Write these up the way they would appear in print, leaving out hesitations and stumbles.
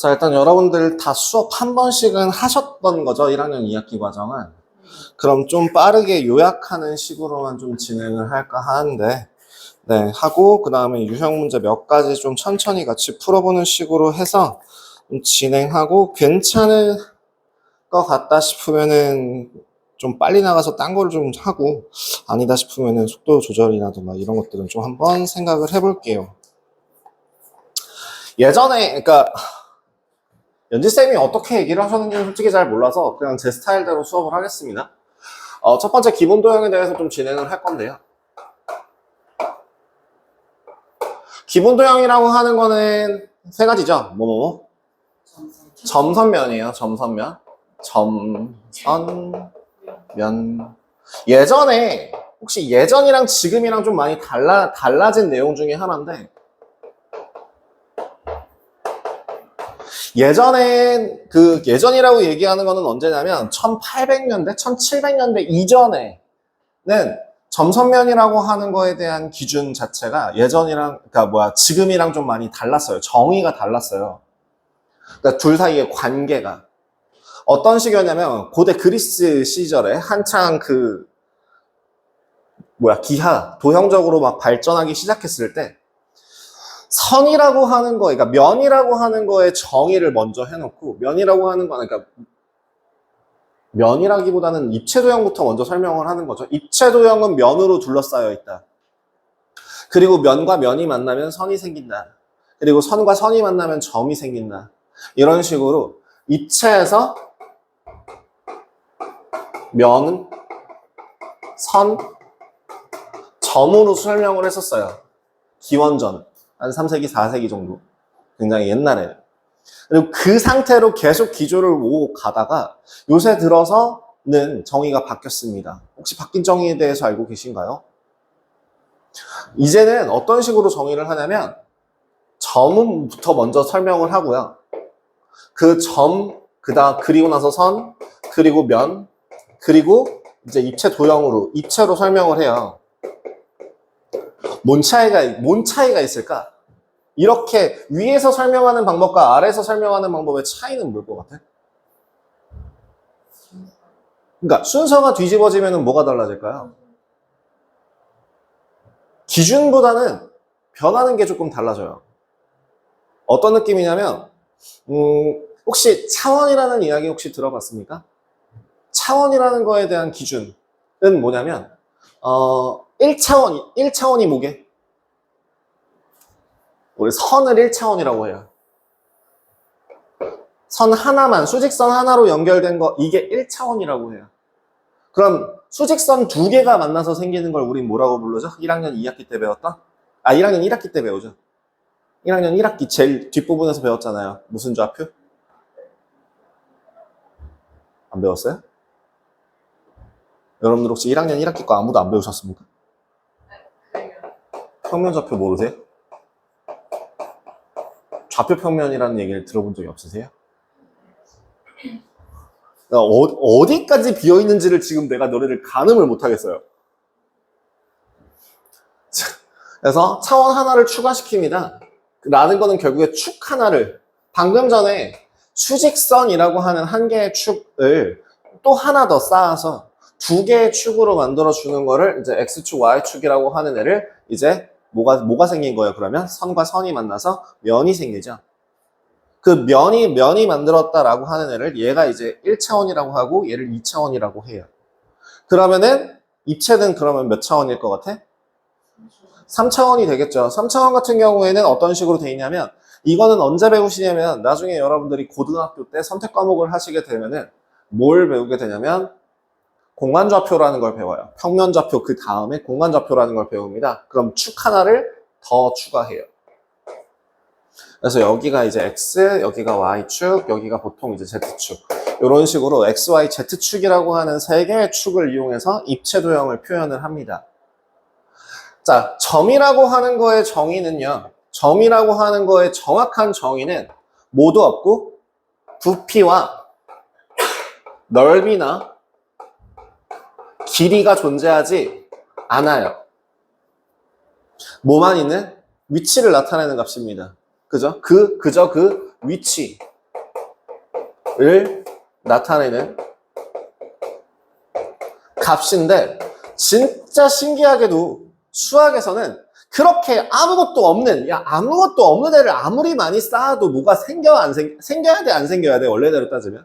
자, 일단 여러분들 다 수업 한 번씩은 하셨던 거죠, 1학년 2학기 과정은. 그럼 좀 빠르게 요약하는 식으로만 좀 진행을 할까 하는데, 네, 하고, 그 다음에 유형 문제 몇 가지 좀 천천히 같이 풀어보는 식으로 해서 좀 진행하고, 괜찮을 것 같다 싶으면은 좀 빨리 나가서 딴 거를 좀 하고, 아니다 싶으면은 속도 조절이라든가 이런 것들은 좀 한번 생각을 해볼게요. 예전에, 그러니까, 연지쌤이 어떻게 얘기를 하셨는지 솔직히 잘 몰라서 그냥 제 스타일대로 수업을 하겠습니다. 첫 번째 기본 도형에 대해서 좀 진행을 할 건데요. 기본 도형이라고 하는 거는 세 가지죠. 뭐뭐? 점선면이에요. 점선면. 점선면. 예전에 혹시 예전이랑 지금이랑 좀 많이 달라진 내용 중에 하나인데, 예전엔 그 예전이라고 얘기하는 거는 언제냐면 1800년대, 1700년대 이전에는 점선면이라고 하는 거에 대한 기준 자체가 예전이랑 지금이랑 좀 많이 달랐어요. 정의가 달랐어요. 그러니까 둘 사이의 관계가 어떤 식이었냐면 고대 그리스 시절에 한창 기하 도형적으로 막 발전하기 시작했을 때 선이라고 하는 거, 그러니까 면이라고 하는 거에 정의를 먼저 해놓고, 면이라고 하는 거는, 그러니까 면이라기보다는 입체도형부터 먼저 설명을 하는 거죠. 입체도형은 면으로 둘러싸여 있다. 그리고 면과 면이 만나면 선이 생긴다. 그리고 선과 선이 만나면 점이 생긴다. 이런 식으로 입체에서 면은 선, 점으로 설명을 했었어요. 기원전. 한 3세기, 4세기 정도. 굉장히 옛날에. 그리고 그 상태로 계속 기조를 오고 가다가 요새 들어서는 정의가 바뀌었습니다. 혹시 바뀐 정의에 대해서 알고 계신가요? 이제는 어떤 식으로 정의를 하냐면 점부터 먼저 설명을 하고요. 그 점, 그리고 나서 선, 그리고 면, 그리고 이제 입체 도형으로, 입체로 설명을 해요. 뭔 차이가 있을까? 이렇게 위에서 설명하는 방법과 아래에서 설명하는 방법의 차이는 뭘 것 같아? 그러니까 순서가 뒤집어지면 뭐가 달라질까요? 기준보다는 변하는 게 조금 달라져요. 어떤 느낌이냐면 혹시 차원이라는 이야기 혹시 들어봤습니까? 차원이라는 거에 대한 기준은 뭐냐면 1차원이 뭐게? 우리 선을 1차원이라고 해요. 선 하나만, 수직선 하나로 연결된 거, 이게 1차원이라고 해요. 그럼 수직선 두 개가 만나서 생기는 걸 우린 뭐라고 부르죠? 1학년 2학기 때 배웠던? 1학년 1학기 때 배우죠. 1학년 1학기 제일 뒷부분에서 배웠잖아요. 무슨 좌표? 안 배웠어요? 여러분들 혹시 1학년 1학기 거 아무도 안 배우셨습니까? 평면좌표 모르세요? 좌표평면이라는 얘기를 들어본 적이 없으세요? 어디까지 비어있는지를 지금 내가 너네를 가늠을 못하겠어요. 그래서 차원 하나를 추가시킵니다. 라는 거는 결국에 축 하나를, 방금 전에 수직선이라고 하는 한 개의 축을 또 하나 더 쌓아서 두 개의 축으로 만들어주는 거를 이제 X축, Y축이라고 하는 애를 이제 뭐가 생긴 거예요? 그러면 선과 선이 만나서 면이 생기죠. 그 면이 만들었다라고 하는 애를 얘가 이제 1차원이라고 하고 얘를 2차원이라고 해요. 그러면은 입체는 그러면 몇 차원일 것 같아? 3차원이 되겠죠. 3차원 같은 경우에는 어떤 식으로 돼 있냐면 이거는 언제 배우시냐면 나중에 여러분들이 고등학교 때 선택 과목을 하시게 되면은 뭘 배우게 되냐면 공간좌표라는 걸 배워요. 평면좌표 그 다음에 공간좌표라는 걸 배웁니다. 그럼 축 하나를 더 추가해요. 그래서 여기가 이제 X, 여기가 Y축, 여기가 보통 이제 Z축. 이런 식으로 X, Y, Z축이라고 하는 세 개의 축을 이용해서 입체 도형을 표현을 합니다. 자, 점이라고 하는 거의 정의는요. 점이라고 하는 거의 정확한 정의는 모두 없고 부피와 넓이나 길이가 존재하지 않아요. 뭐만 있는? 위치를 나타내는 값입니다. 그죠? 그저 그 위치. 나타내는 값인데 진짜 신기하게도 수학에서는 그렇게 아무것도 없는 애를 아무리 많이 쌓아도 뭐가 생겨야 돼 안 생겨야 돼 원래대로 따지면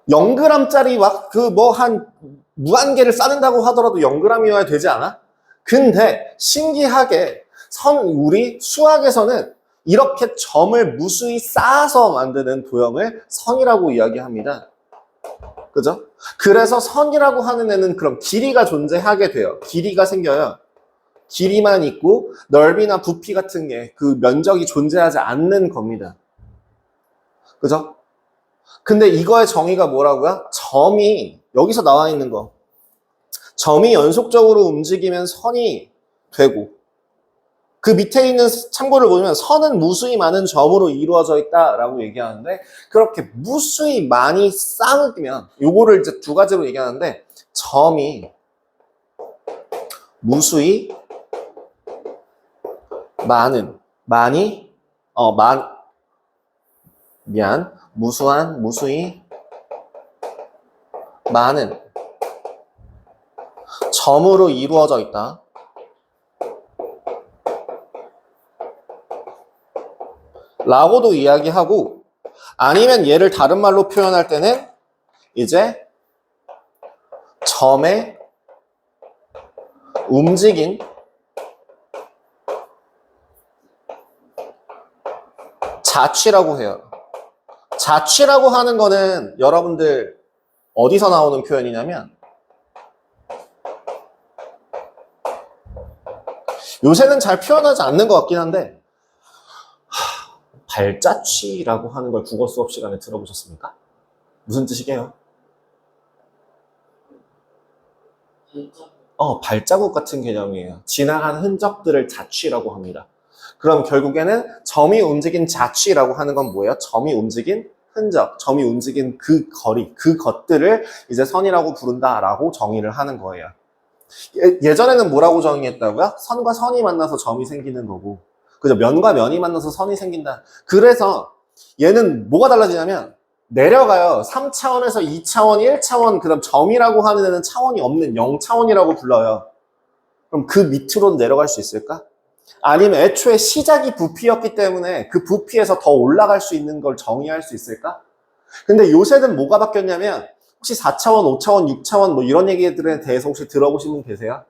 0g짜리 한 무한개를 쌓는다고 하더라도 0g이어야 되지 않아? 근데 신기하게 우리 수학에서는 이렇게 점을 무수히 쌓아서 만드는 도형을 선이라고 이야기합니다. 그죠? 그래서 선이라고 하는 애는 그럼 길이가 존재하게 돼요. 길이가 생겨요. 길이만 있고 넓이나 부피 같은 게 그 면적이 존재하지 않는 겁니다. 그죠? 근데 이거의 정의가 뭐라고요? 점이 여기서 나와 있는 거. 점이 연속적으로 움직이면 선이 되고 그 밑에 있는 참고를 보면 선은 무수히 많은 점으로 이루어져 있다라고 얘기하는데 그렇게 무수히 많이 쌓으면 요거를 이제 두 가지로 얘기하는데 점이 무수히 무수히 많은 점으로 이루어져 있다. 라고도 이야기하고 아니면 얘를 다른 말로 표현할 때는 이제 점의 움직인 자취라고 해요. 자취라고 하는 거는 여러분들 어디서 나오는 표현이냐면 요새는 잘 표현하지 않는 것 같긴 한데 발자취라고 하는 걸 국어 수업 시간에 들어보셨습니까? 무슨 뜻이게요? 발자국 같은 개념이에요. 지나간 흔적들을 자취라고 합니다. 그럼 결국에는 점이 움직인 자취라고 하는 건 뭐예요? 점이 움직인 흔적, 점이 움직인 그 거리, 그 것들을 이제 선이라고 부른다라고 정의를 하는 거예요. 예전에는 뭐라고 정의했다고요? 선과 선이 만나서 점이 생기는 거고, 그죠? 면과 면이 만나서 선이 생긴다. 그래서 얘는 뭐가 달라지냐면 내려가요. 3차원에서 2차원, 1차원, 그 다음 점이라고 하는 애는 차원이 없는 0차원이라고 불러요. 그럼 그 밑으로 내려갈 수 있을까? 아니면 애초에 시작이 부피였기 때문에 그 부피에서 더 올라갈 수 있는 걸 정의할 수 있을까? 근데 요새는 뭐가 바뀌었냐면 혹시 4차원, 5차원, 6차원 뭐 이런 얘기들에 대해서 혹시 들어보신 분 계세요?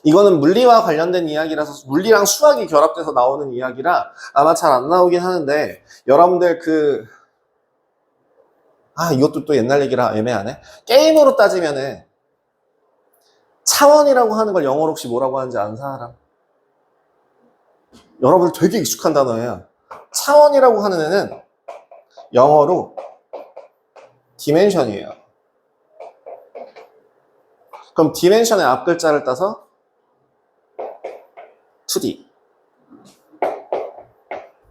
이거는 물리와 관련된 이야기라서 물리랑 수학이 결합돼서 나오는 이야기라 아마 잘 안 나오긴 하는데 여러분들 이것도 또 옛날 얘기라 애매하네. 게임으로 따지면은 차원이라고 하는 걸 영어로 혹시 뭐라고 하는지 아는 사람? 여러분들 되게 익숙한 단어예요. 차원이라고 하는 애는 영어로 디멘션이에요. 그럼 디멘션의 앞 글자를 따서 2D,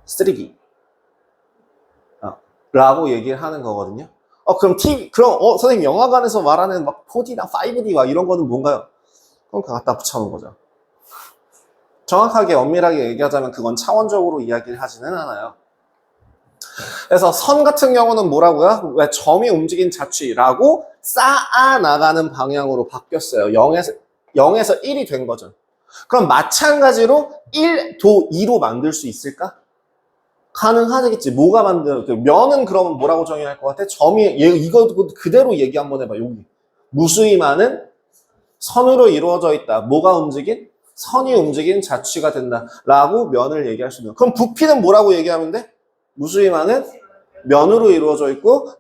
3D 라고 얘기를 하는 거거든요. 그럼 선생님 영화관에서 말하는 막 4D나 5D 막 이런 거는 뭔가요? 그럼 그거 갖다 붙여놓은 거죠. 정확하게 엄밀하게 얘기하자면 그건 차원적으로 이야기를 하지는 않아요. 그래서 선 같은 경우는 뭐라고요? 왜 점이 움직인 자취라고 쌓아 나가는 방향으로 바뀌었어요. 0에서 1이 된 거죠. 그럼 마찬가지로 1도 2로 만들 수 있을까? 가능하겠지. 뭐가 면은 그러면 뭐라고 정의할 것 같아? 이거 그대로 얘기 한번 해봐. 여기 무수히 많은 선으로 이루어져 있다. 뭐가 움직인? 선이 움직인 자취가 된다. 라고 면을 얘기할 수 있는. 그럼 부피는 뭐라고 얘기하면 돼? 무수히 많은 면으로 이루어져 있고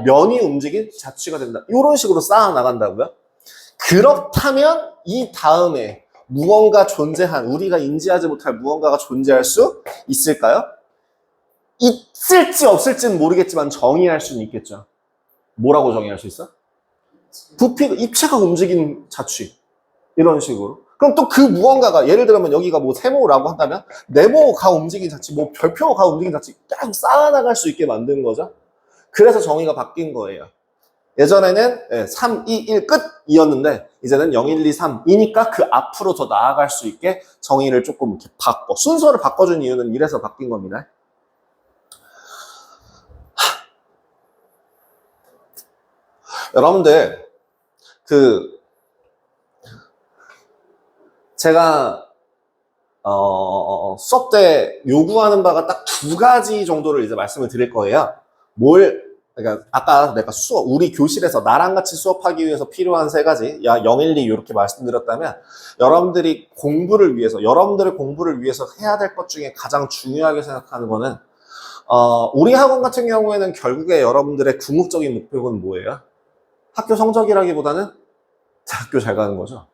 면이 움직인 자취가 된다. 이런 식으로 쌓아 나간다고요. 그렇다면 이 다음에 무언가 우리가 인지하지 못할 무언가가 존재할 수 있을까요? 있을지 없을지는 모르겠지만 정의할 수는 있겠죠. 뭐라고 정의할 수 있어? 입체가 움직인 자취. 이런 식으로. 그럼 또 그 무언가가 예를 들면 여기가 뭐 세모라고 한다면 네모가 움직인 자취, 뭐 별표가 움직인 자취 계속 쌓아나갈 수 있게 만든 거죠. 그래서 정의가 바뀐 거예요. 예전에는 3, 2, 1 끝이었는데 이제는 0, 1, 2, 3이니까 그 앞으로 더 나아갈 수 있게 정의를 조금 이렇게 순서를 바꿔준 이유는 이래서 바뀐 겁니다. 여러분들, 제가, 수업 때 요구하는 바가 딱 두 가지 정도를 이제 말씀을 드릴 거예요. 그러니까 아까 내가 우리 교실에서 나랑 같이 수업하기 위해서 필요한 세 가지, 012 이렇게 말씀드렸다면, 여러분들의 공부를 위해서 해야 될 것 중에 가장 중요하게 생각하는 거는, 우리 학원 같은 경우에는 결국에 여러분들의 궁극적인 목표는 뭐예요? 학교 성적이라기보다는 대학교 잘 가는 거죠.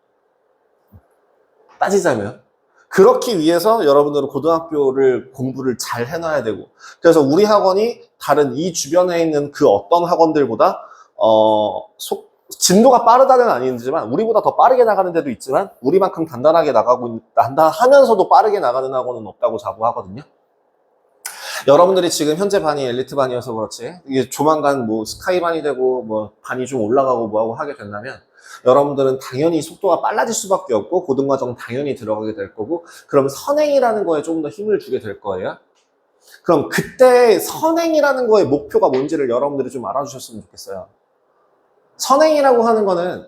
따지자면. 그렇기 위해서 여러분들은 고등학교를 공부를 잘 해놔야 되고, 그래서 우리 학원이 다른 이 주변에 있는 그 어떤 학원들보다 진도가 빠르다는 아니지만 우리보다 더 빠르게 나가는 데도 있지만 우리만큼 단단하면서도 빠르게 나가는 학원은 없다고 자부하거든요. 여러분들이 지금 현재 반이 엘리트 반이어서 그렇지, 이게 조만간 뭐 스카이반이 되고 뭐 반이 좀 올라가고 뭐하고 하게 된다면 여러분들은 당연히 속도가 빨라질 수밖에 없고 고등과정 당연히 들어가게 될 거고, 그럼 선행이라는 거에 조금 더 힘을 주게 될 거예요. 그럼 그때 선행이라는 거의 목표가 뭔지를 여러분들이 좀 알아주셨으면 좋겠어요. 선행이라고 하는 거는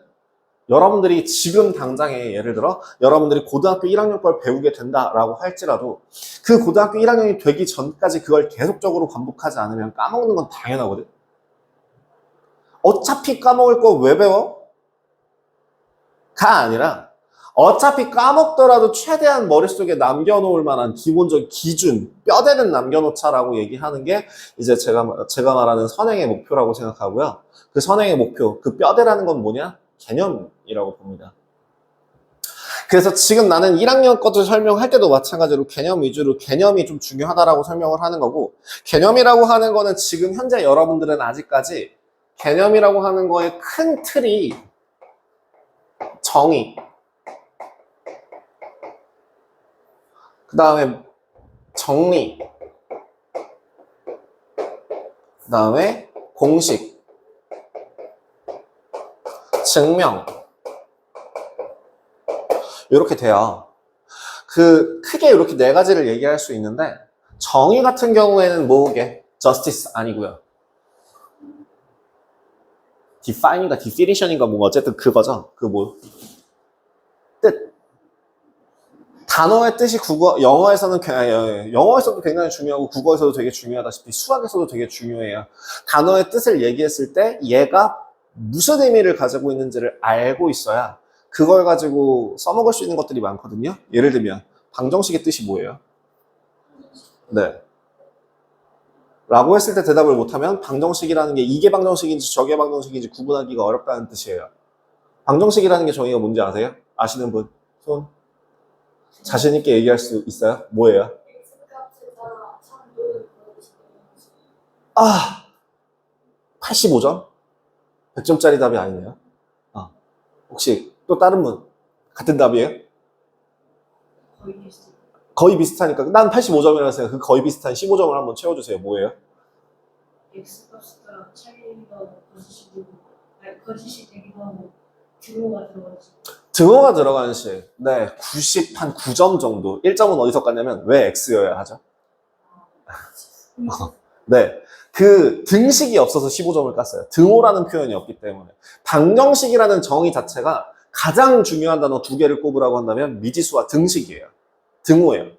여러분들이 지금 당장에 예를 들어 여러분들이 고등학교 1학년 걸 배우게 된다라고 할지라도 그 고등학교 1학년이 되기 전까지 그걸 계속적으로 반복하지 않으면 까먹는 건 당연하거든. 어차피 까먹을 거 왜 배워? 가 아니라 어차피 까먹더라도 최대한 머릿속에 남겨놓을 만한 기본적 기준, 뼈대는 남겨놓자라고 얘기하는 게 이제 제가 말하는 선행의 목표라고 생각하고요. 그 선행의 목표, 그 뼈대라는 건 뭐냐? 개념이라고 봅니다. 그래서 지금 나는 1학년 것도 설명할 때도 마찬가지로 개념 위주로 개념이 좀 중요하다라고 설명을 하는 거고, 개념이라고 하는 거는 지금 현재 여러분들은 아직까지 개념이라고 하는 거의 큰 틀이 정의, 그 다음에 정리, 그 다음에 공식, 증명, 이렇게 돼요. 크게 이렇게 네 가지를 얘기할 수 있는데, 정의 같은 경우에는 뭐게? justice 아니고요. define인가 definition인가 뭐 어쨌든 그거죠. 뜻. 단어의 뜻이 영어에서도 굉장히 중요하고 국어에서도 되게 중요하다시피 수학에서도 되게 중요해요. 단어의 뜻을 얘기했을 때 얘가 무슨 의미를 가지고 있는지를 알고 있어야 그걸 가지고 써먹을 수 있는 것들이 많거든요. 예를 들면 방정식의 뜻이 뭐예요? 네. 라고 했을 때 대답을 못하면 방정식이라는 게 이게 방정식인지 저게 방정식인지 구분하기가 어렵다는 뜻이에요. 방정식이라는 게 정의가 뭔지 아세요? 아시는 분? 손? 자신 있게 얘기할 수 있어요? 뭐예요? 아, 85점? 100점짜리 답이 아니네요. 혹시 또 다른 분? 같은 답이에요? 거의 비슷하니까. 난 85점이라고 생각해요. 그 거의 비슷한 15점을 한번 채워주세요. 뭐예요? X값보다 차이가 거짓이 되기도 하고 등호가 들어가지. 등호가 들어가는 식. 네, 90, 한 9점 정도. 1점은 어디서 깠냐면 왜 X여야 하죠? 네, 그 등식이 없어서 15점을 깠어요. 등호라는 표현이 없기 때문에. 방정식이라는 정의 자체가 가장 중요한 단어 두 개를 꼽으라고 한다면 미지수와 등식이에요. 등호예요.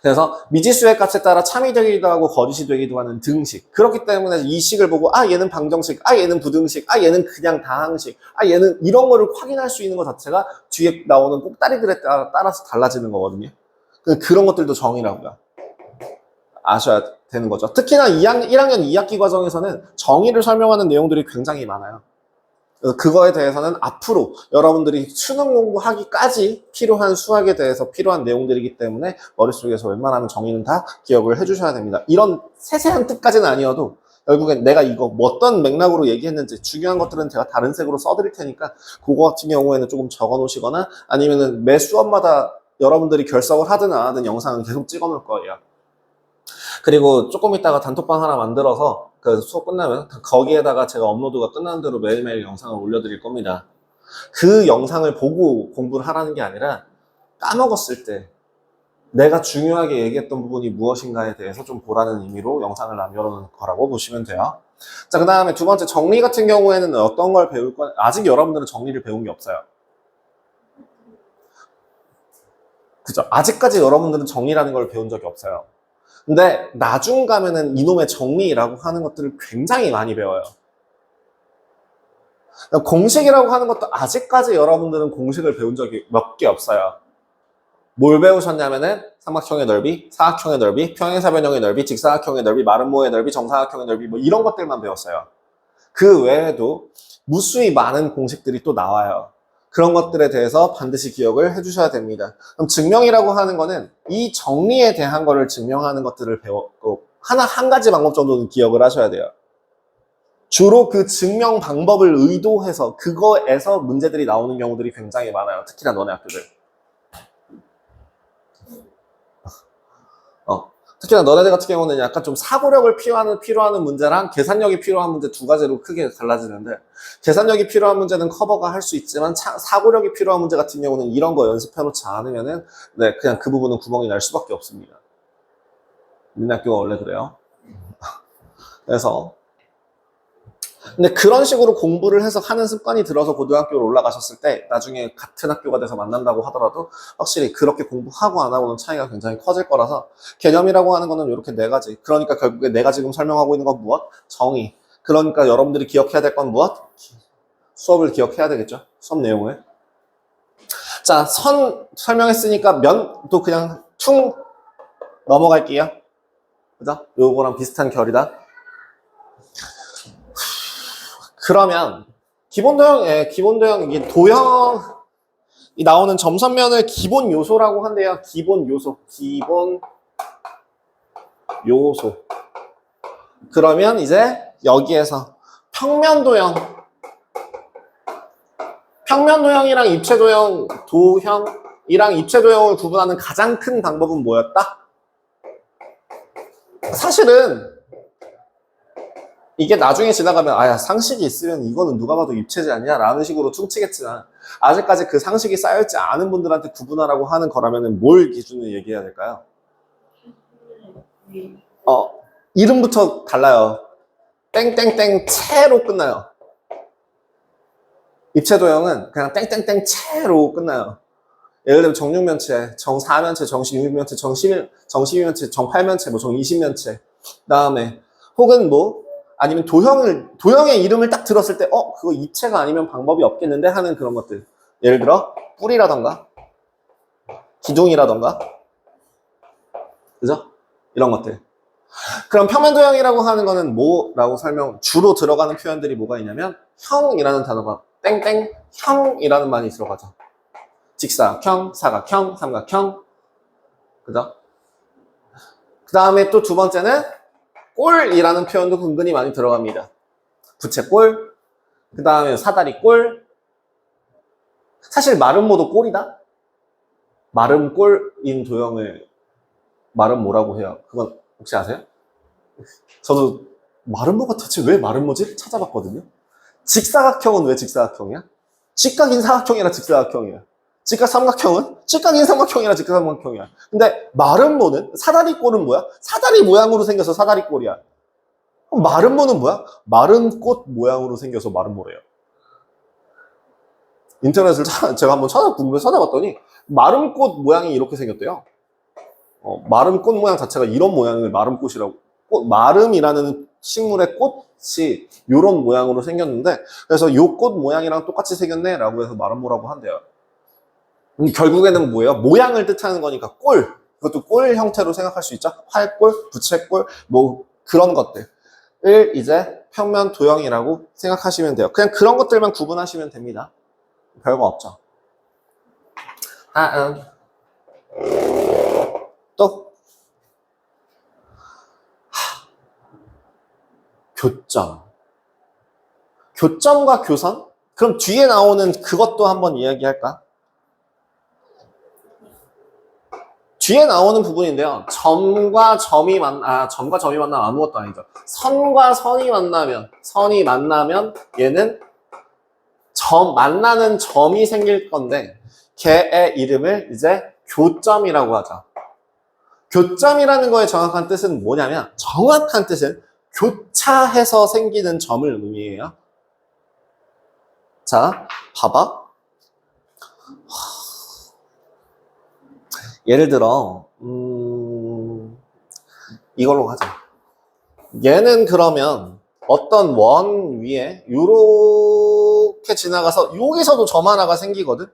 그래서 미지수의 값에 따라 참이 되기도 하고 거짓이 되기도 하는 등식. 그렇기 때문에 이 식을 보고 얘는 방정식, 얘는 부등식, 얘는 그냥 다항식, 얘는 이런 거를 확인할 수 있는 것 자체가 뒤에 나오는 꼭다리들에 따라서 달라지는 거거든요. 그런 것들도 정의라고요. 아셔야 되는 거죠. 특히나 1학년 2학기 과정에서는 정의를 설명하는 내용들이 굉장히 많아요. 그거에 대해서는 앞으로 여러분들이 수능 공부하기까지 필요한 수학에 대해서 필요한 내용들이기 때문에 머릿속에서 웬만하면 정의는 다 기억을 해주셔야 됩니다. 이런 세세한 뜻까지는 아니어도 결국엔 내가 이거 어떤 맥락으로 얘기했는지 중요한 것들은 제가 다른 색으로 써드릴 테니까 그거 같은 경우에는 조금 적어 놓으시거나 아니면은 매 수업마다 여러분들이 결석을 하든 안 하든 영상은 계속 찍어 놓을 거예요. 그리고 조금 있다가 단톡방 하나 만들어서 그 수업 끝나면 거기에다가 제가 업로드가 끝나는 대로 매일매일 영상을 올려드릴 겁니다. 그 영상을 보고 공부를 하라는 게 아니라 까먹었을 때 내가 중요하게 얘기했던 부분이 무엇인가에 대해서 좀 보라는 의미로 영상을 남겨놓은 거라고 보시면 돼요. 자, 그 다음에 두 번째 정리 같은 경우에는 어떤 걸 배울 건, 아직 여러분들은 정리를 배운 게 없어요. 그죠? 아직까지 여러분들은 정리라는 걸 배운 적이 없어요. 근데 나중 가면은 이놈의 정리라고 하는 것들을 굉장히 많이 배워요. 공식이라고 하는 것도 아직까지 여러분들은 공식을 배운 적이 몇 개 없어요. 뭘 배우셨냐면은 삼각형의 넓이, 사각형의 넓이, 평행사변형의 넓이, 직사각형의 넓이, 마름모의 넓이, 정사각형의 넓이 뭐 이런 것들만 배웠어요. 그 외에도 무수히 많은 공식들이 또 나와요. 그런 것들에 대해서 반드시 기억을 해주셔야 됩니다. 그럼 증명이라고 하는 거는 이 정리에 대한 거를 증명하는 것들을 배웠고 한 가지 방법 정도는 기억을 하셔야 돼요. 주로 그 증명 방법을 의도해서 그거에서 문제들이 나오는 경우들이 굉장히 많아요. 특히나 너네 학교들. 특히나 너네들 같은 경우는 약간 좀 사고력을 필요하는 문제랑 계산력이 필요한 문제 두 가지로 크게 갈라지는데 계산력이 필요한 문제는 커버가 할 수 있지만 사고력이 필요한 문제 같은 경우는 이런 거 연습해놓지 않으면은 네, 그냥 그 부분은 구멍이 날 수밖에 없습니다. 우리 학교가 원래 그래요. 그래서 근데 그런 식으로 공부를 해서 하는 습관이 들어서 고등학교로 올라가셨을 때 나중에 같은 학교가 돼서 만난다고 하더라도 확실히 그렇게 공부하고 안 하고는 차이가 굉장히 커질 거라서 개념이라고 하는 거는 이렇게 네 가지. 그러니까 결국에 내가 지금 설명하고 있는 건 무엇? 정의. 그러니까 여러분들이 기억해야 될 건 무엇? 수업을 기억해야 되겠죠. 수업 내용을. 자, 선 설명했으니까 면도 그냥 퉁 넘어갈게요. 그죠? 요거랑 비슷한 결이다. 그러면 기본도형 이게 도형이 나오는 점선면을 기본 요소라고 한대요. 기본 요소. 그러면 이제 여기에서 평면도형이랑 도형이랑 입체도형을 구분하는 가장 큰 방법은 뭐였다? 사실은 이게 나중에 지나가면 아야 상식이 있으면 이거는 누가 봐도 입체지 않냐 라는 식으로 퉁치겠지만 아직까지 그 상식이 쌓여있지 않은 분들한테 구분하라고 하는 거라면 뭘 기준으로 얘기해야 될까요? 이름부터 달라요. 땡땡땡 채로 끝나요. 입체도형은 그냥 땡땡땡 채로 끝나요. 예를 들면 정육면체, 정사면체, 정십육면체, 정십이면체, 정팔면체, 뭐 정이십면체 그다음에 혹은 뭐 아니면 도형의 이름을 딱 들었을 때 그거 입체가 아니면 방법이 없겠는데 하는 그런 것들. 예를 들어 뿔이라던가 기둥이라던가 그죠? 이런 것들. 그럼 평면도형이라고 하는 거는 뭐라고 주로 들어가는 표현들이 뭐가 있냐면 형이라는 단어가 땡땡 형이라는 말이 들어가죠. 직사각형, 사각형, 삼각형 그죠? 그 다음에 또 두 번째는 꼴이라는 표현도 은근히 많이 들어갑니다. 부채꼴, 그 다음에 사다리꼴. 사실 마름모도 꼴이다? 마름꼴인 도형을 마름모라고 해요. 그건 혹시 아세요? 저도 마름모가 대체 왜 마름모지? 찾아봤거든요. 직사각형은 왜 직사각형이야? 직각인 사각형이라 직사각형이야. 직각삼각형은 직각인 삼각형이라 직각삼각형이야. 근데 마름모는 사다리꼴은 뭐야? 사다리 모양으로 생겨서 사다리꼴이야. 그럼 마름모는 뭐야? 마른 꽃 모양으로 생겨서 마름모래요. 인터넷을 제가 한번 궁금해서 찾아봤더니 마른 꽃 모양이 이렇게 생겼대요. 마른 꽃 모양 자체가 이런 모양을 마름꽃이라고. 마름이라는 식물의 꽃이 이런 모양으로 생겼는데 그래서 요 꽃 모양이랑 똑같이 생겼네 라고 해서 마름모라고 한대요. 결국에는 뭐예요? 모양을 뜻하는 거니까 꼴. 그것도 꼴 형태로 생각할 수 있죠. 활꼴, 부채꼴, 뭐 그런 것들을 이제 평면 도형이라고 생각하시면 돼요. 그냥 그런 것들만 구분하시면 됩니다. 별거 없죠. 또 교점과 교선? 그럼 뒤에 나오는 그것도 한번 이야기할까? 뒤에 나오는 부분인데요. 점과 점이 만나면 아무것도 아니죠. 선과 선이 만나면 얘는 만나는 점이 생길 건데 걔의 이름을 이제 교점이라고 하죠. 교점이라는 거의 정확한 뜻은 뭐냐면, 정확한 뜻은 교차해서 생기는 점을 의미해요. 자, 봐봐. 예를 들어, 이걸로 가자. 얘는 그러면 어떤 원 위에 요렇게 지나가서 여기서도 점 하나가 생기거든?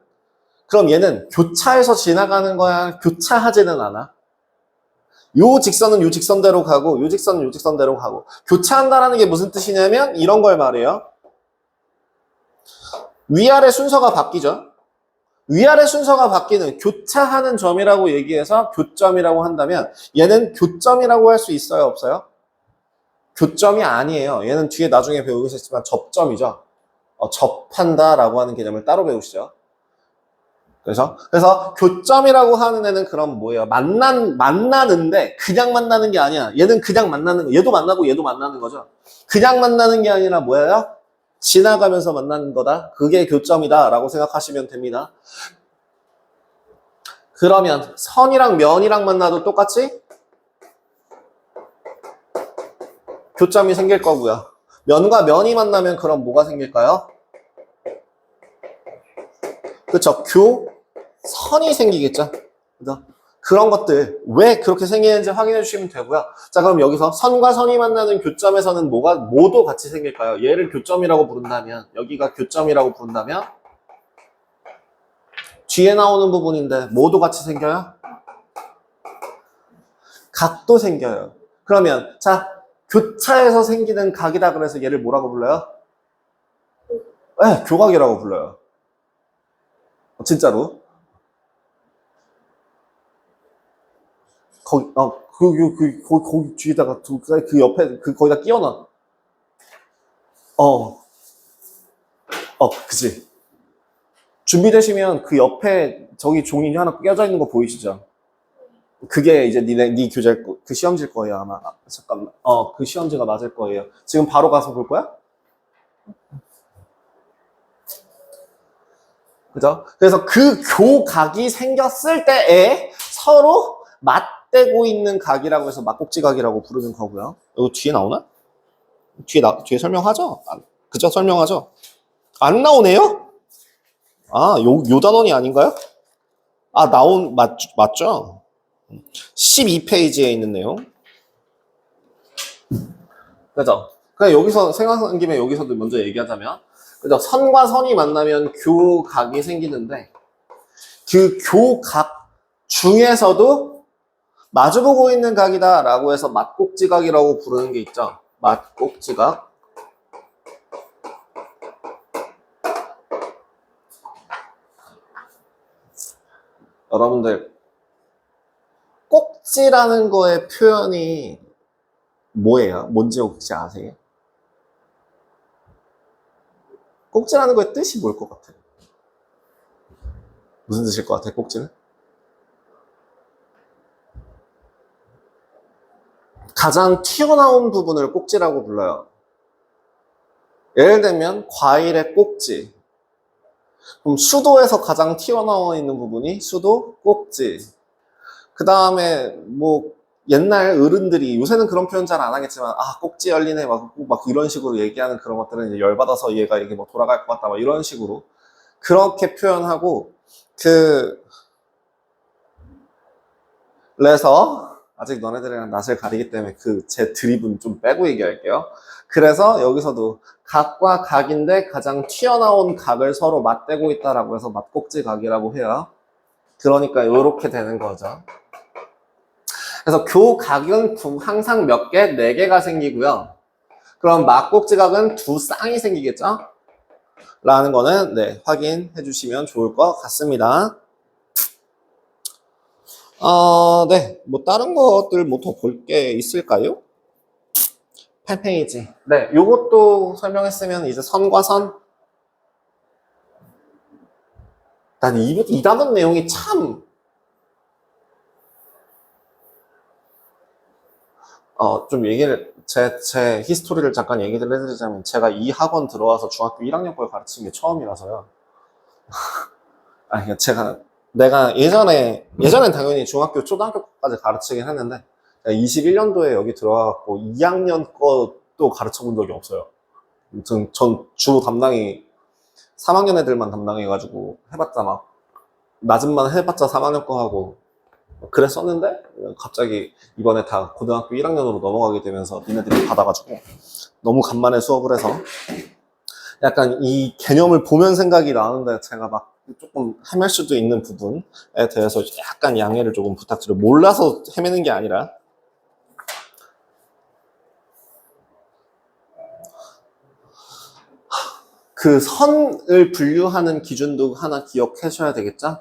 그럼 얘는 교차해서 지나가는 거야? 교차하지는 않아? 요 직선은 요 직선대로 가고 요 직선은 요 직선대로 가고 교차한다라는 게 무슨 뜻이냐면 이런 걸 말해요. 위아래 순서가 바뀌죠? 위아래 순서가 바뀌는 교차하는 점이라고 얘기해서 교점이라고 한다면 얘는 교점이라고 할 수 있어요? 없어요? 교점이 아니에요. 얘는 뒤에 나중에 배우겠지만 접점이죠. 접한다라고 하는 개념을 따로 배우시죠. 그래서 교점이라고 하는 애는 그럼 뭐예요? 만나는데 그냥 만나는 게 아니야. 얘는 그냥 만나는 거. 얘도 만나고 얘도 만나는 거죠. 그냥 만나는 게 아니라 뭐예요? 지나가면서 만나는 거다. 그게 교점이다라고 생각하시면 됩니다. 그러면 선이랑 면이랑 만나도 똑같이 교점이 생길 거고요. 면과 면이 만나면 그럼 뭐가 생길까요? 그렇죠. 교선이 생기겠죠. 그죠? 그런 것들 왜 그렇게 생기는지 확인해 주시면 되고요. 자, 그럼 여기서 선과 선이 만나는 교점에서는 뭐도 같이 생길까요? 얘를 교점이라고 부른다면, 여기가 교점이라고 부른다면 뒤에 나오는 부분인데 뭐도 같이 생겨요? 각도 생겨요. 그러면 자, 교차에서 생기는 각이다 그래서 얘를 뭐라고 불러요? 네, 교각이라고 불러요. 진짜로. 거기 뒤에다가 그 옆에 거기다 끼워 넣어. 그치. 준비되시면 그 옆에 저기 종이 하나 껴져 있는 거 보이시죠? 그게 이제 네 교재 그 시험지일 거예요, 아마. 잠깐만. 그 시험지가 맞을 거예요. 지금 바로 가서 볼 거야? 그죠? 그래서 그 교각이 생겼을 때에 서로 맞대고 있는 각이라고 해서 맞꼭지각이라고 부르는 거고요. 이거 뒤에 나오나? 뒤에 설명하죠? 그죠? 설명하죠? 안 나오네요? 요 단원이 아닌가요? 맞죠? 12페이지에 있는 내용. 그죠? 그냥 여기서 생각한 김에 여기서도 먼저 얘기하자면, 그죠? 선과 선이 만나면 교각이 생기는데, 그 교각 중에서도 마주보고 있는 각이다 라고 해서 맞꼭지각이라고 부르는 게 있죠. 맞꼭지각. 여러분들, 꼭지라는 거의 표현이 뭐예요? 뭔지 혹시 아세요? 꼭지라는 거의 뜻이 뭘 것 같아요? 무슨 뜻일 것 같아요, 꼭지는? 가장 튀어나온 부분을 꼭지라고 불러요. 예를 들면 과일의 꼭지. 그럼 수도에서 가장 튀어나와 있는 부분이 수도 꼭지. 그 다음에 뭐 옛날 어른들이, 요새는 그런 표현 잘 안 하겠지만, 꼭지 열리네 막 이런 식으로 얘기하는 그런 것들은 이제 열받아서 얘가 이게 뭐 돌아갈 것 같다 막 이런 식으로 그렇게 표현하고, 그래서 아직 너네들이랑 낯을 가리기 때문에 제 드립은 좀 빼고 얘기할게요. 그래서 여기서도 각과 각인데 가장 튀어나온 각을 서로 맞대고 있다라고 해서 맞꼭지각이라고 해요. 그러니까 이렇게 되는 거죠. 그래서 교각은 항상 몇 개? 4개가 생기고요. 그럼 맞꼭지각은 2쌍이 생기겠죠? 라는 거는 확인해 주시면 좋을 것 같습니다. 뭐 다른 것들 뭐 더 볼 게 있을까요? 8페이지. 요것도 설명했으면 이제 선과 선. 난 이 단원 내용이 참 좀 제 히스토리를 잠깐 얘기를 해드리자면, 제가 이 학원 들어와서 중학교 1학년 걸 가르친 게 처음이라서요. 제가 내가 예전엔 당연히 중학교, 초등학교까지 가르치긴 했는데, 21년도에 여기 들어와갖고 2학년 것도 가르쳐 본 적이 없어요. 전 주로 담당이 3학년 애들만 담당해가지고 해봤자 막, 낮은만 해봤자 3학년 거 하고, 그랬었는데, 갑자기 이번에 다 고등학교 1학년으로 넘어가게 되면서 니네들이 받아가지고, 너무 간만에 수업을 해서, 약간 이 개념을 보면 생각이 나는데 제가 막 조금 헤맬 수도 있는 부분에 대해서 약간 양해를 조금 부탁드려요. 몰라서 헤매는 게 아니라. 그 선을 분류하는 기준도 하나 기억해 줘야 되겠죠?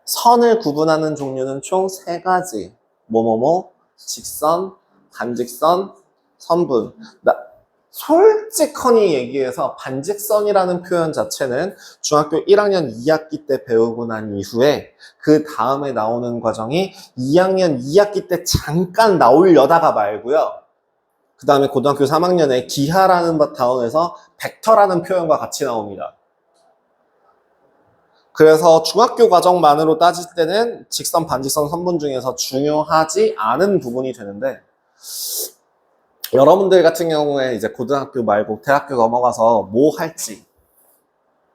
선을 구분하는 종류는 총 3가지. 뭐뭐뭐, 직선, 반직선, 선분. 솔직하니 얘기해서 반직선이라는 표현 자체는 중학교 1학년 2학기 때 배우고 난 이후에 그 다음에 나오는 과정이 2학년 2학기 때 잠깐 나오려다가 말고요. 그 다음에 고등학교 3학년에 기하라는 단원에서 벡터라는 표현과 같이 나옵니다. 그래서 중학교 과정만으로 따질 때는 직선, 반직선, 선분 중에서 중요하지 않은 부분이 되는데, 여러분들 같은 경우에 이제 고등학교 말고 대학교 넘어가서 뭐 할지,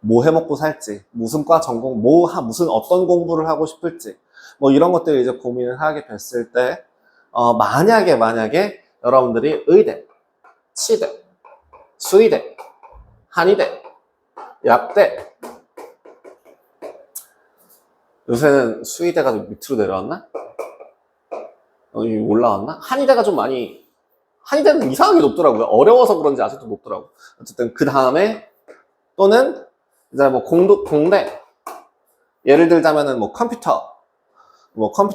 뭐 해먹고 살지, 무슨 과 전공, 무슨 어떤 공부를 하고 싶을지, 뭐 이런 것들을 이제 고민을 하게 됐을 때, 만약에 여러분들이 의대, 치대, 수의대, 한의대, 약대, 요새는 수의대가 좀 밑으로 내려왔나? 올라왔나? 한의대가 좀 많이, 한의대는 이상하게 높더라고요. 어려워서 그런지 아직도 높더라고요. 어쨌든 그 다음에 또는 이제 뭐 공대, 예를 들자면은 뭐 컴퓨터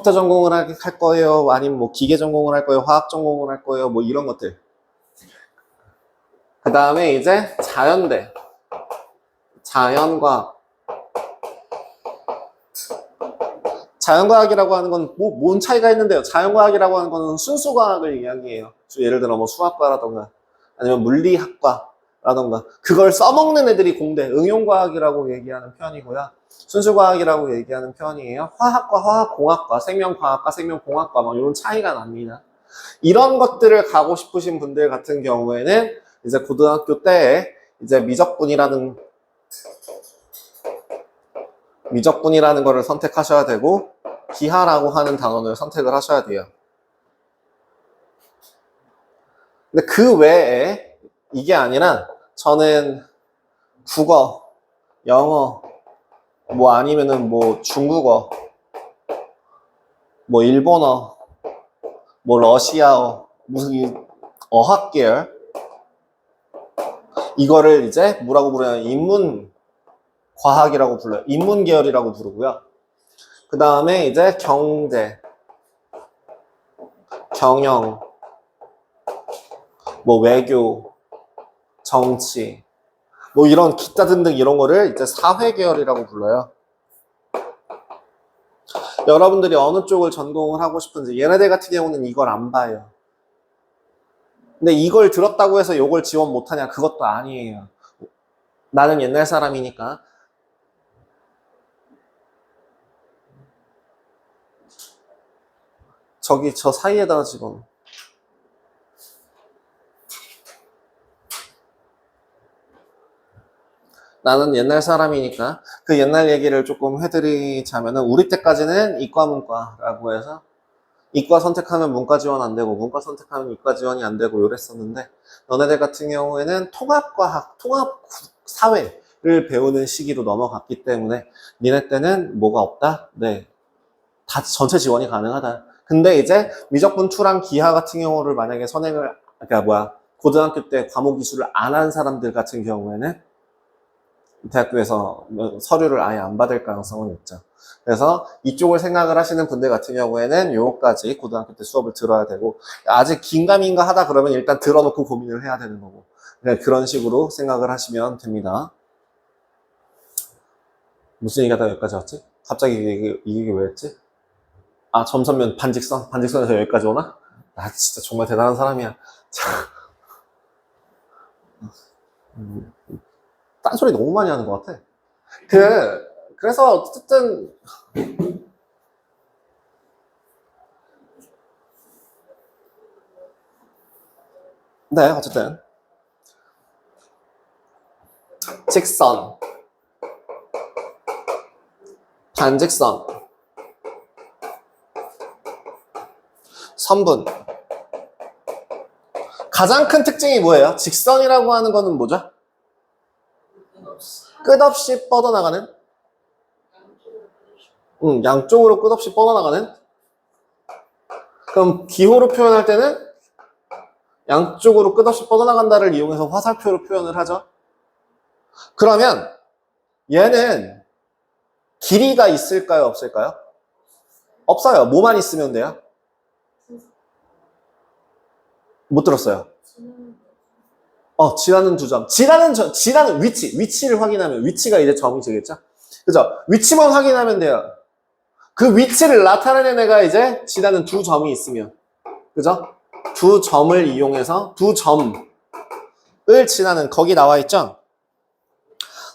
전공을 할 거예요, 아니면 뭐 기계 전공을 할 거예요, 화학 전공을 할 거예요, 뭐 이런 것들. 그 다음에 이제 자연대, 자연과학이라고 하는 건 뭔 차이가 있는데요? 자연과학이라고 하는 거는 순수과학을 이야기해요. 예를 들어 뭐 수학과라던가 아니면 물리학과라던가 그걸 써먹는 애들이 공대, 응용과학이라고 얘기하는 편이고요. 순수과학이라고 얘기하는 편이에요. 화학과, 화학공학과, 생명과학과, 생명공학과 막 이런 차이가 납니다. 이런 것들을 가고 싶으신 분들 같은 경우에는 이제 고등학교 때에 이제 미적분이라는 거를 선택하셔야 되고 기하라고 하는 단원을 선택을 하셔야 돼요. 근데 그 외에 이게 아니라 저는 국어, 영어, 뭐 아니면은 뭐 중국어, 뭐 일본어, 뭐 러시아어, 무슨 어학 계열 이거를 이제 뭐라고 부르냐면 인문과학이라고 불러요. 인문계열이라고 부르고요. 그 다음에 이제 경제, 경영, 뭐 외교, 정치, 뭐 이런 기타 등등 이런 거를 이제 사회계열이라고 불러요. 여러분들이 어느 쪽을 전공을 하고 싶은지, 얘네들 같은 경우는 이걸 안 봐요. 근데 이걸 들었다고 해서 이걸 지원 못하냐? 그것도 아니에요. 나는 옛날 사람이니까. 저기 저 사이에다가 집어넣어. 나는 옛날 사람이니까 그 옛날 얘기를 조금 해드리자면은 우리 때까지는 이과 문과라고 해서 이과 선택하면 문과 지원 안 되고 문과 선택하면 이과 지원이 안 되고 이랬었는데 너네들 같은 경우에는 통합과학, 통합사회를 배우는 시기로 넘어갔기 때문에 니네 때는 뭐가 없다? 네, 다 전체 지원이 가능하다. 근데 이제 미적분 2랑 기하 같은 경우를 만약에 고등학교 때 과목 이수를 안 한 사람들 같은 경우에는 대학교에서 서류를 아예 안 받을 가능성은 있죠. 그래서 이쪽을 생각을 하시는 분들 같은 경우에는 요거까지 고등학교 때 수업을 들어야 되고 아직 긴가민가 하다 그러면 일단 들어놓고 고민을 해야 되는 거고 그런 식으로 생각을 하시면 됩니다. 무슨 얘기하다가 여기까지 왔지? 갑자기 이게 왜 했지? 아, 점선면 반직선에서 여기까지 오나? 나 진짜 정말 대단한 사람이야. 딴소리 너무 많이 하는 것 같아. 그래서 어쨌든 네, 어쨌든 직선, 반직선, 선분. 가장 큰 특징이 뭐예요? 직선이라고 하는 거는 뭐죠? 끝없이 뻗어나가는? 양쪽으로 끝없이 뻗어나가는? 그럼 기호로 표현할 때는 양쪽으로 끝없이 뻗어나간다를 이용해서 화살표로 표현을 하죠. 그러면 얘는 길이가 있을까요? 없을까요? 없어요. 뭐만 있으면 돼요? 못 들었어요. 지라는 두 점. 지라는 위치를 확인하면, 위치가 이제 점이 되겠죠? 그죠? 위치만 확인하면 돼요. 그 위치를 나타내는 애가 이제 지라는 두 점이 있으면. 그죠? 두 점을 이용해서 두 점을 지나는, 거기 나와 있죠?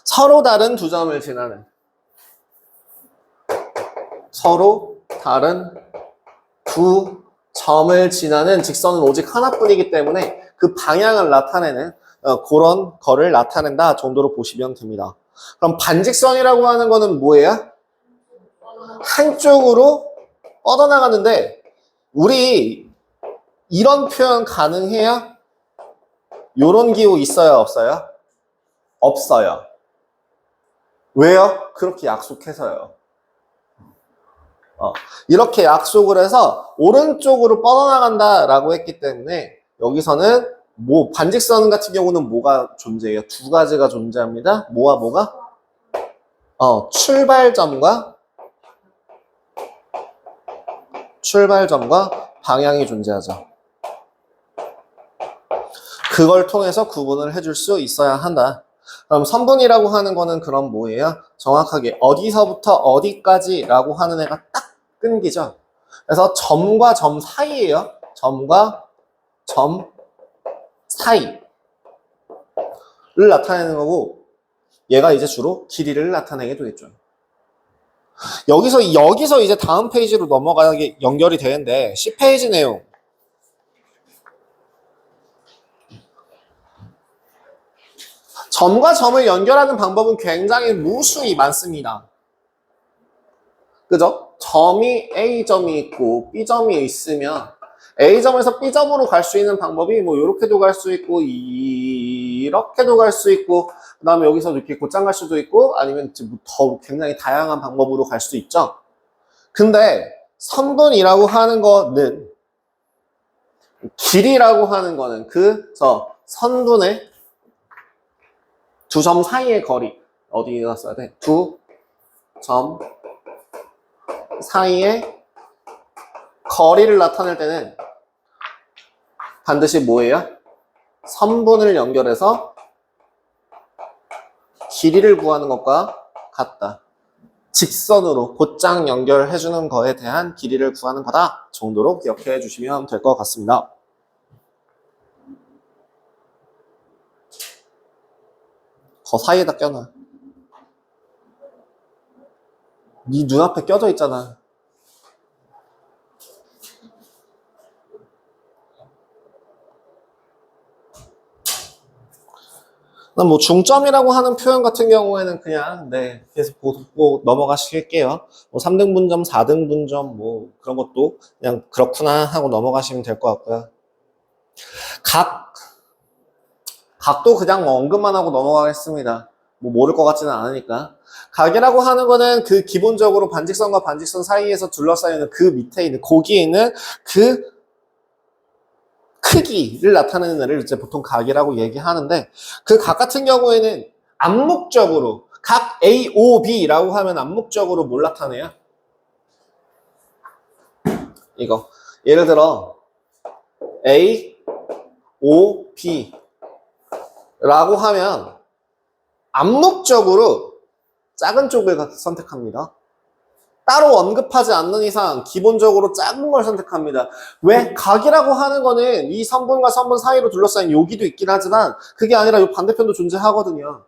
서로 다른 두 점을 지나는. 서로 다른 두 점을 지나는 직선은 오직 하나뿐이기 때문에 그 방향을 나타내는 그런 거를 나타낸다 정도로 보시면 됩니다. 그럼 반직선이라고 하는 거는 뭐예요? 한쪽으로 뻗어나가는데 우리 이런 표현 가능해요? 요런 기호 있어요? 없어요? 없어요. 왜요? 그렇게 약속해서요. 이렇게 약속을 해서 오른쪽으로 뻗어나간다라고 했기 때문에 여기서는 반직선 같은 경우는 뭐가 존재해요? 두 가지가 존재합니다. 뭐와 뭐가? 출발점과 방향이 존재하죠. 그걸 통해서 구분을 해줄 수 있어야 한다. 그럼 선분이라고 하는 거는 그럼 뭐예요? 정확하게 어디서부터 어디까지라고 하는 애가 딱 끊기죠. 그래서 점과 점 사이예요. 점과 점 사이를 나타내는 거고 얘가 이제 주로 길이를 나타내게 되겠죠. 여기서 이제 다음 페이지로 넘어가게 연결이 되는데 10페이지 내용. 점과 점을 연결하는 방법은 굉장히 무수히 많습니다. 그죠? 점이 A점이 있고 B점이 있으면 A점에서 B점으로 갈 수 있는 방법이 뭐 이렇게도 갈 수 있고 이렇게도 갈 수 있고 그 다음에 여기서 이렇게 곧장 갈 수도 있고 아니면 더 굉장히 다양한 방법으로 갈 수 있죠. 근데 선분이라고 하는 거는 길이라고 하는 거는 선분의 두 점 사이의 거리 어디다 써야 돼? 두 점 사이의 거리를 나타낼 때는 반드시 뭐예요? 선분을 연결해서 길이를 구하는 것과 같다. 직선으로 곧장 연결해주는 거에 대한 길이를 구하는 거다 정도로 기억해 주시면 될 것 같습니다. 거 사이에다 껴놔. 네 눈앞에 껴져 있잖아. 뭐 중점이라고 하는 표현 같은 경우에는 그냥 계속 보고 넘어가실게요. 뭐 3등분점, 4등분점 뭐 그런 것도 그냥 그렇구나 하고 넘어가시면 될 것 같고요. 각도 그냥 뭐 언급만 하고 넘어가겠습니다. 뭐 모를 것 같지는 않으니까. 각이라고 하는 거는 그 기본적으로 반직선과 반직선 사이에서 둘러싸이는 그 밑에 있는 거기에 있는 그 크기를 나타내는 애를 이제 보통 각이라고 얘기하는데 그 각 같은 경우에는 암묵적으로 각 A, O, B라고 하면 암묵적으로 뭘 나타내요? 이거 예를 들어 A, O, B 라고 하면 암묵적으로 작은 쪽을 선택합니다. 따로 언급하지 않는 이상 기본적으로 작은 걸 선택합니다. 왜? 각이라고 하는 거는 이 선분과 선분 사이로 둘러싸인 여기도 있긴 하지만 그게 아니라 이 반대편도 존재하거든요.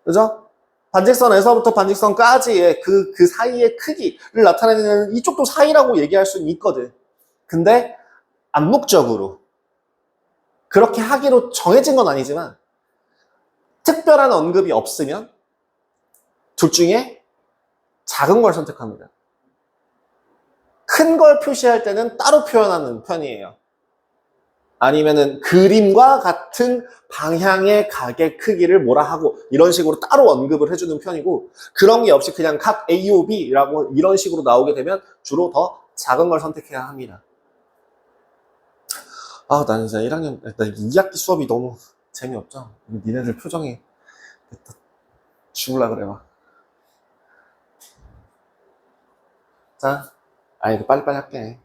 그죠? 반직선에서부터 반직선까지의 그 사이의 크기를 나타내는 이쪽도 사이라고 얘기할 수는 있거든. 근데 암묵적으로 그렇게 하기로 정해진 건 아니지만 특별한 언급이 없으면 둘 중에 작은 걸 선택합니다. 큰 걸 표시할 때는 따로 표현하는 편이에요. 아니면은 그림과 같은 방향의 각의 크기를 뭐라 하고 이런 식으로 따로 언급을 해주는 편이고, 그런 게 없이 그냥 각 A, O, B라고 이런 식으로 나오게 되면 주로 더 작은 걸 선택해야 합니다. 아, 나는 진짜 1학년, 나 2학기 수업이 너무 재미없죠? 니네들 표정이 죽을라 그래 막. 자, 이거 빨리빨리 할게.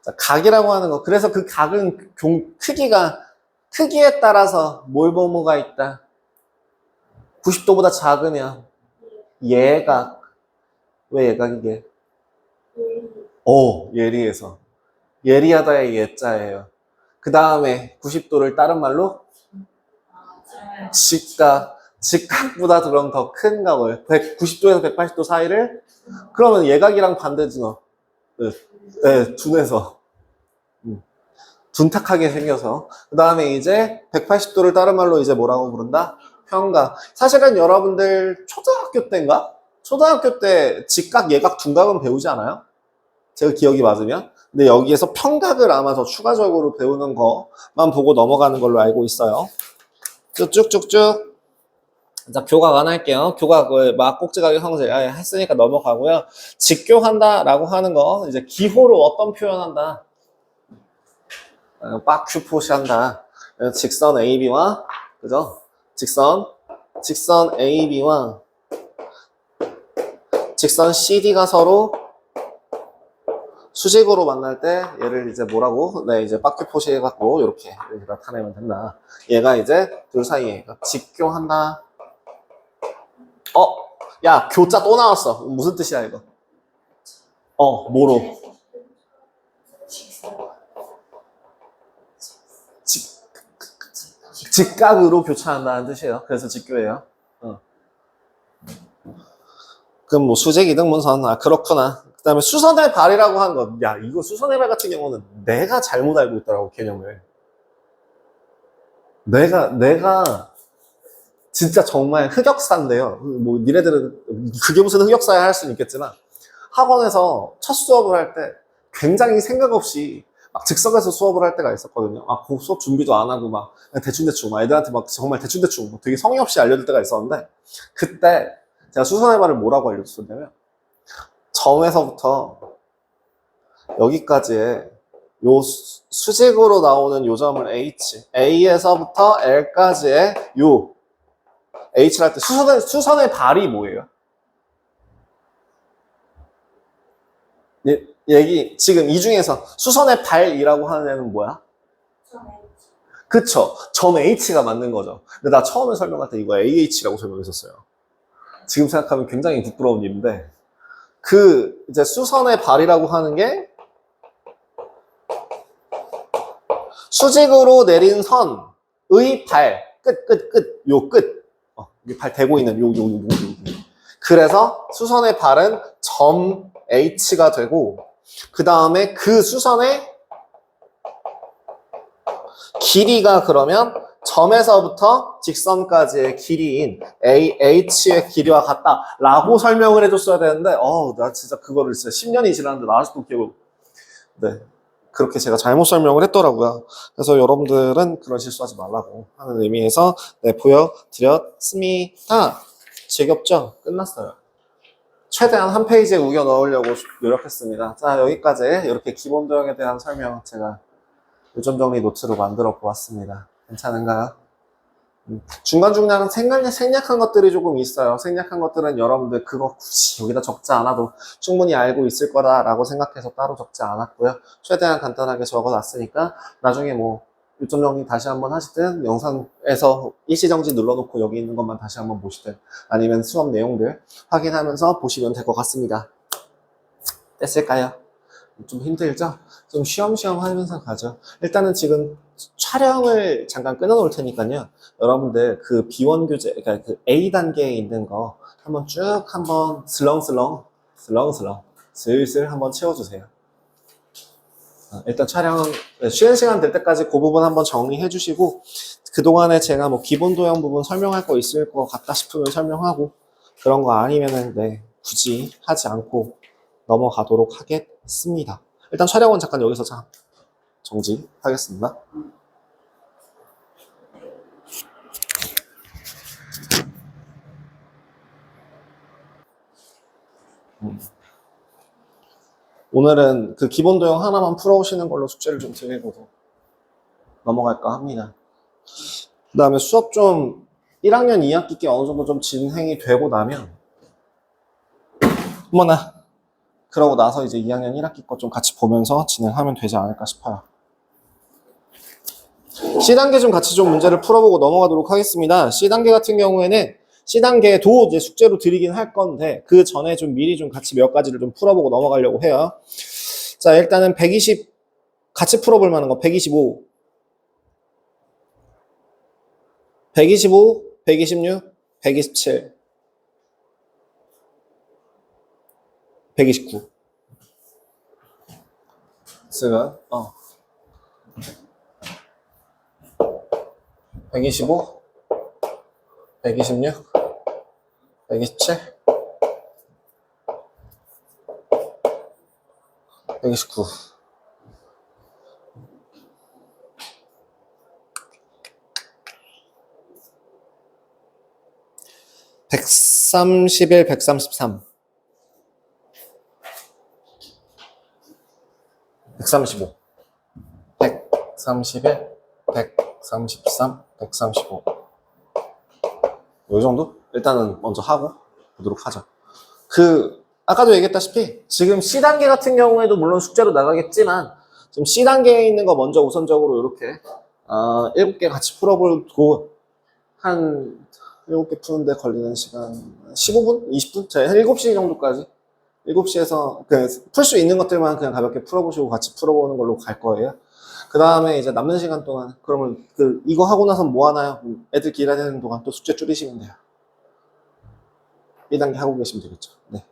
자, 각이라고 하는 거. 그래서 그 각은 크기에 따라서 뭐가 있다. 90도보다 작으면 예각. 왜 예각이게? 예리해서. 예리하다의 예자예요. 그 다음에 90도를 다른 말로 직각. 직각보다 그럼 더 큰 각을 90도에서 180도 사이를, 그러면 예각이랑 반대지 너. 네, 둔해서 둔탁하게 생겨서. 그 다음에 이제 180도를 다른 말로 이제 뭐라고 부른다? 평각. 사실은 여러분들 초등학교 때인가? 초등학교 때 직각, 예각, 둔각은 배우지 않아요? 제가 기억이 맞으면. 근데 여기에서 평각을 아마 더 추가적으로 배우는 거만 보고 넘어가는 걸로 알고 있어요. 쭉쭉쭉쭉. 자, 교각 안 할게요. 교각을 막 꼭지각의 형질 했으니까 넘어가고요. 직교한다라고 하는 거, 이제 기호로 어떤 표현한다? 빡큐포시한다. 직선 AB와, 그죠? 직선 AB와 직선 CD가 서로 수직으로 만날 때 얘를 이제 뭐라고? 네, 이제 빡큐포시 해갖고 이렇게 나타내면 된다. 얘가 이제 둘 사이에 직교한다. 야, 교자 또 나왔어. 무슨 뜻이야, 이거? 뭐로? 직각으로 교차한다는 뜻이에요. 그래서 직교예요. 그럼 뭐 수직이등 문선. 그렇구나. 그 다음에 수선의 발이라고 하는 거. 야, 이거 수선의 발 같은 경우는 내가 잘못 알고 있더라고, 개념을. 내가 진짜 정말 흑역사인데요. 뭐 니네들은 그게 무슨 흑역사야 할 수는 있겠지만, 학원에서 첫 수업을 할 때 굉장히 생각 없이 막 즉석에서 수업을 할 때가 있었거든요. 그 수업 준비도 안 하고 막 대충대충 막 애들한테 막 정말 대충대충 되게 성의 없이 알려줄 때가 있었는데, 그때 제가 수선의 발을 뭐라고 알려줬었냐면, 점에서부터 여기까지의 요 수직으로 나오는 요 점을 H, A에서부터 L까지의 요 H를 할 때 수선의 발이 뭐예요? 지금 이 중에서 수선의 발이라고 하는 애는 뭐야? 그쵸? 점 H가 맞는 거죠. 근데 나 처음에 설명할 때 이거 AH라고 설명했었어요. 지금 생각하면 굉장히 부끄러운 일인데, 이제 수선의 발이라고 하는 게 수직으로 내린 선의 발, 요 끝. 이 발 대고 있는 요. 그래서 수선의 발은 점 H가 되고, 그 다음에 그 수선의 길이가 그러면 점에서부터 직선까지의 길이인 H의 길이와 같다라고 설명을 해줬어야 되는데, 나 진짜 그거를 진짜 10년이 지났는데 나 아직도 기억을, 네. 그렇게 제가 잘못 설명을 했더라고요. 그래서 여러분들은 그런 실수하지 말라고 하는 의미에서 보여드렸습니다. 지겹죠? 끝났어요. 최대한 한 페이지에 우겨 넣으려고 노력했습니다. 자, 여기까지 이렇게 기본 도형에 대한 설명 제가 요점 정리 노트로 만들어 보았습니다. 괜찮은가요? 중간중간 생략한 것들이 조금 있어요. 생략한 것들은 여러분들 그거 굳이 여기다 적지 않아도 충분히 알고 있을 거다라고 생각해서 따로 적지 않았고요. 최대한 간단하게 적어놨으니까 나중에 뭐 요점 정리 다시 한번 하시든, 영상에서 일시정지 눌러놓고 여기 있는 것만 다시 한번 보시든, 아니면 수업 내용들 확인하면서 보시면 될 것 같습니다. 됐을까요? 좀 힘들죠? 좀 쉬엄쉬엄 하면서 가죠. 일단은 지금 촬영을 잠깐 끊어놓을 테니까요. 여러분들 그 B1 교재, 그러니까 그 A 단계에 있는 거 한번 쭉 한번 슬렁슬렁 슬슬 한번 채워주세요. 일단 촬영 쉬는 시간 될 때까지 그 부분 한번 정리해 주시고, 그동안에 제가 뭐 기본 도형 부분 설명할 거 있을 것 같다 싶으면 설명하고, 그런 거 아니면은 네, 굳이 하지 않고 넘어가도록 하겠습니다. 일단 촬영은 잠깐 여기서 정지하겠습니다. 오늘은 그 기본 도형 하나만 풀어오시는 걸로 숙제를 좀 드리고 넘어갈까 합니다. 그 다음에 수업 좀 1학년 2학기 게 어느 정도 좀 진행이 되고 나면, 어머나, 그러고 나서 이제 2학년 1학기 거 좀 같이 보면서 진행하면 되지 않을까 싶어요. C단계 좀 같이 좀 문제를 풀어보고 넘어가도록 하겠습니다. C단계 같은 경우에는 C단계도 이제 숙제로 드리긴 할 건데, 그 전에 좀 미리 좀 같이 몇 가지를 좀 풀어보고 넘어가려고 해요. 자, 일단은 120, 같이 풀어볼 만한 거 125, 125, 126, 127, 129. 쓰가 125, 126, 127, 129. 131, 133, 135, 131, 133, 135. 이 정도? 일단은 먼저 하고 보도록 하죠. 아까도 얘기했다시피 지금 C단계 같은 경우에도 물론 숙제로 나가겠지만, 지금 C단계에 있는 거 먼저 우선적으로 이렇게 7개 같이 풀어보고, 한 7개 푸는데 걸리는 시간 15분? 20분? 제가 한 7시 정도까지, 7시에서 풀 수 있는 것들만 그냥 가볍게 풀어보시고 같이 풀어보는 걸로 갈 거예요. 그 다음에 이제 남는 시간 동안, 그러면 이거 하고 나서 뭐 하나요? 애들 기다리는 동안 또 숙제 줄이시면 돼요. 1단계 하고 계시면 되겠죠. 네.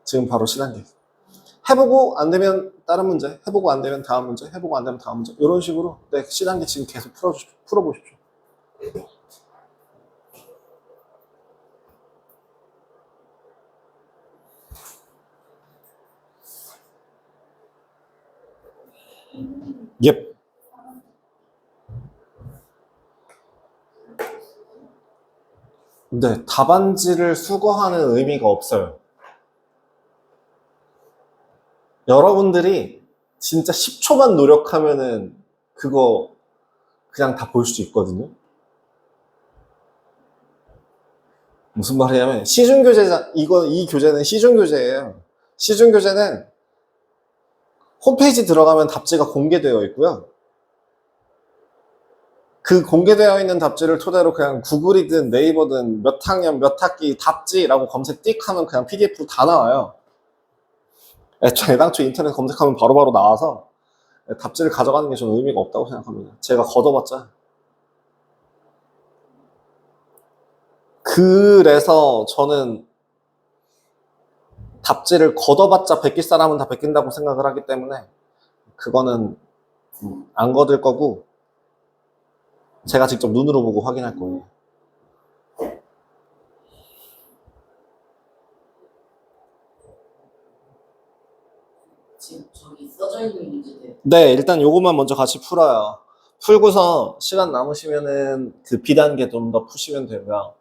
지금 바로 C단계. 해보고 안 되면 다른 문제, 해보고 안 되면 다음 문제, 해보고 안 되면 다음 문제, 이런 식으로 네, C단계 지금 계속 풀어보십시오. 예. 근데 답안지를 수거하는 의미가 없어요. 여러분들이 진짜 10초만 노력하면은 그거 그냥 다 볼 수 있거든요. 무슨 말이냐면 시중교재자, 이 교재는 시중교재예요. 시중교재는 홈페이지 들어가면 답지가 공개되어 있고요. 그 공개되어 있는 답지를 토대로 그냥 구글이든 네이버든 몇 학년 몇 학기 답지라고 검색 띡 하면 그냥 PDF로 다 나와요. 애당초 인터넷 검색하면 바로바로 나와서 답지를 가져가는 게 저는 의미가 없다고 생각합니다. 제가 걷어봤자. 그래서 저는 답지를 걷어봤자 베낄 사람은 다 베낀다고 생각을 하기 때문에 그거는 안 걷을 거고, 제가 직접 눈으로 보고 확인할 거예요. 지금 저기 써져 있는 문제들. 네, 일단 요것만 먼저 같이 풀어요. 풀고서 시간 남으시면은 그 B단계 좀 더 푸시면 되고요.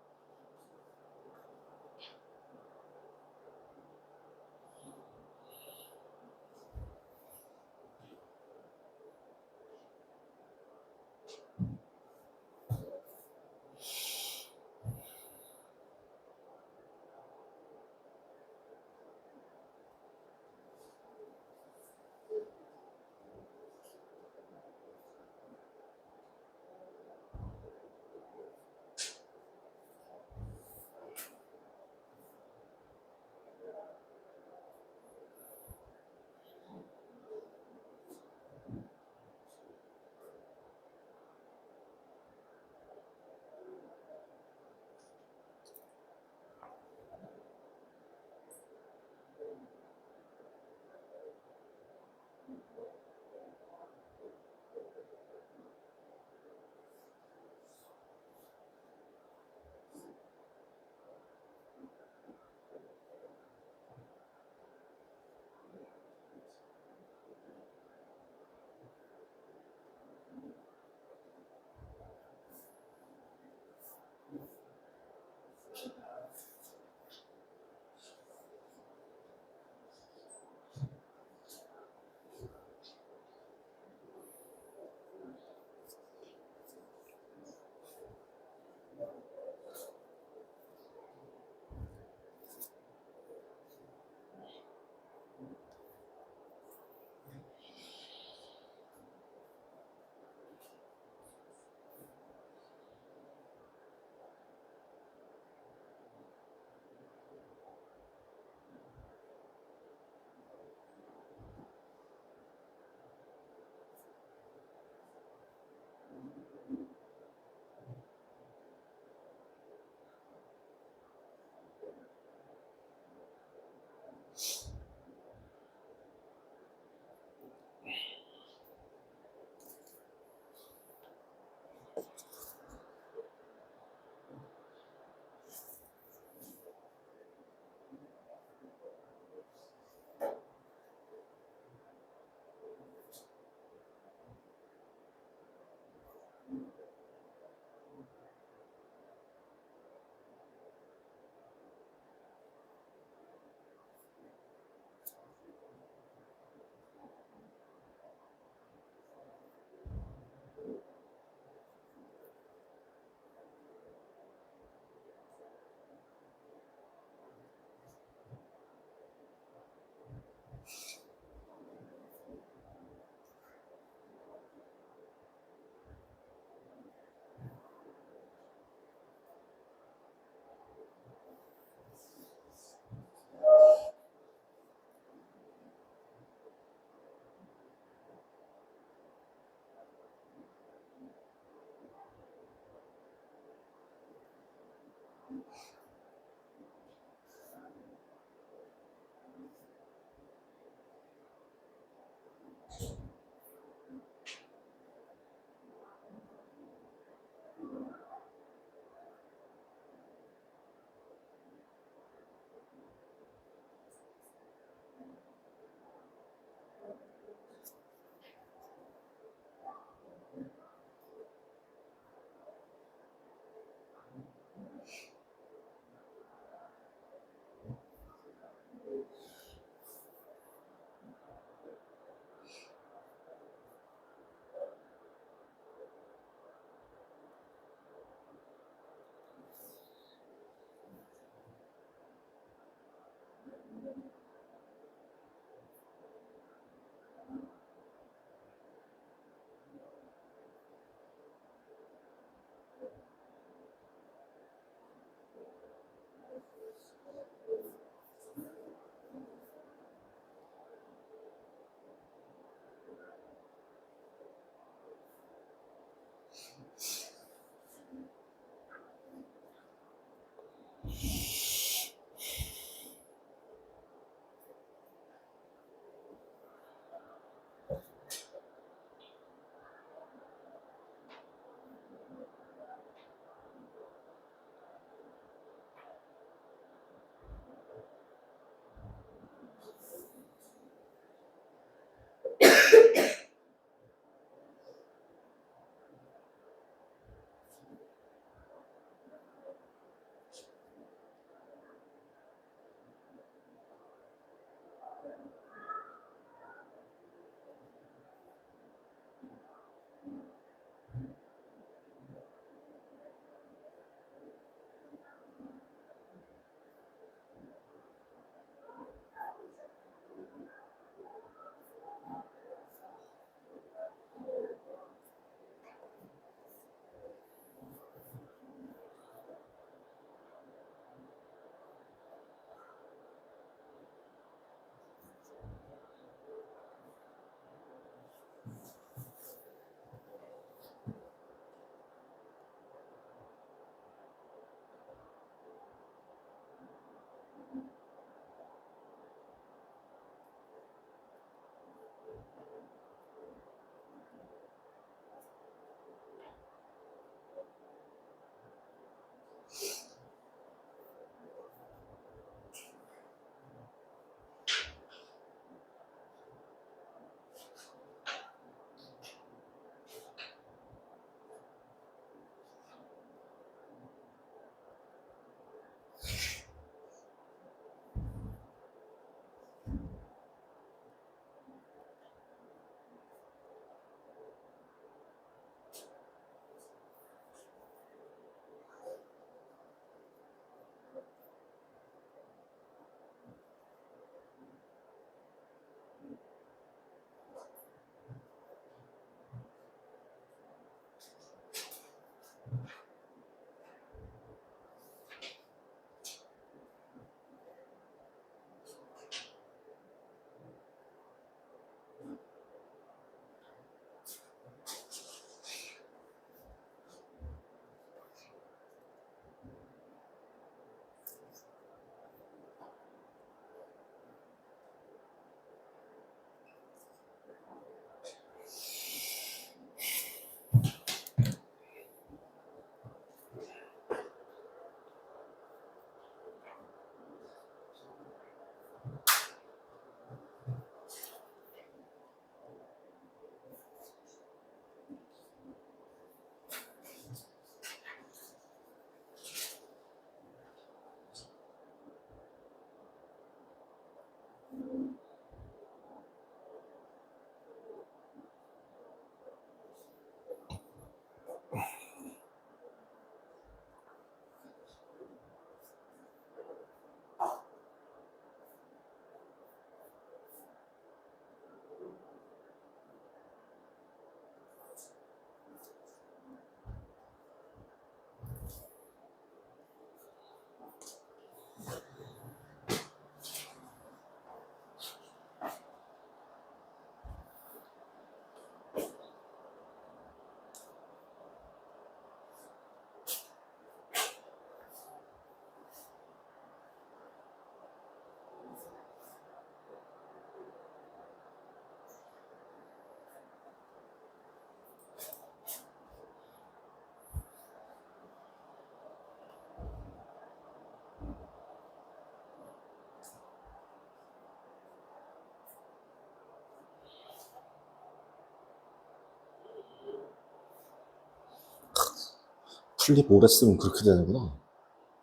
플립 오래 쓰면 그렇게 되는구나.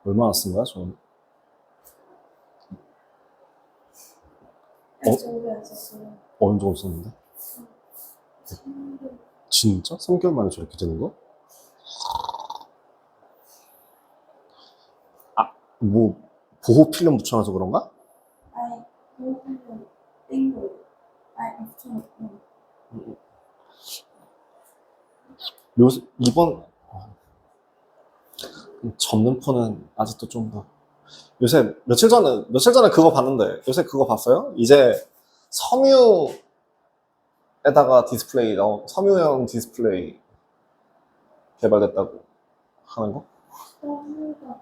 얼마나 쓴 거야, 저는? 그 정도 안 썼어요. 어느 정도 썼는데? 진짜? 3개월 만에 저렇게 되는 거? 아, 뭐, 보호 필름 붙여놔서 그런가? 아니, 그거는 땡 거. 아니, 붙여놓고. 요새, 접는 폰은 아직도 좀 더. 요새, 며칠 전에 그거 봤는데, 요새 그거 봤어요? 이제 섬유에다가 디스플레이, 섬유형 디스플레이 개발됐다고 하는 거? 선우가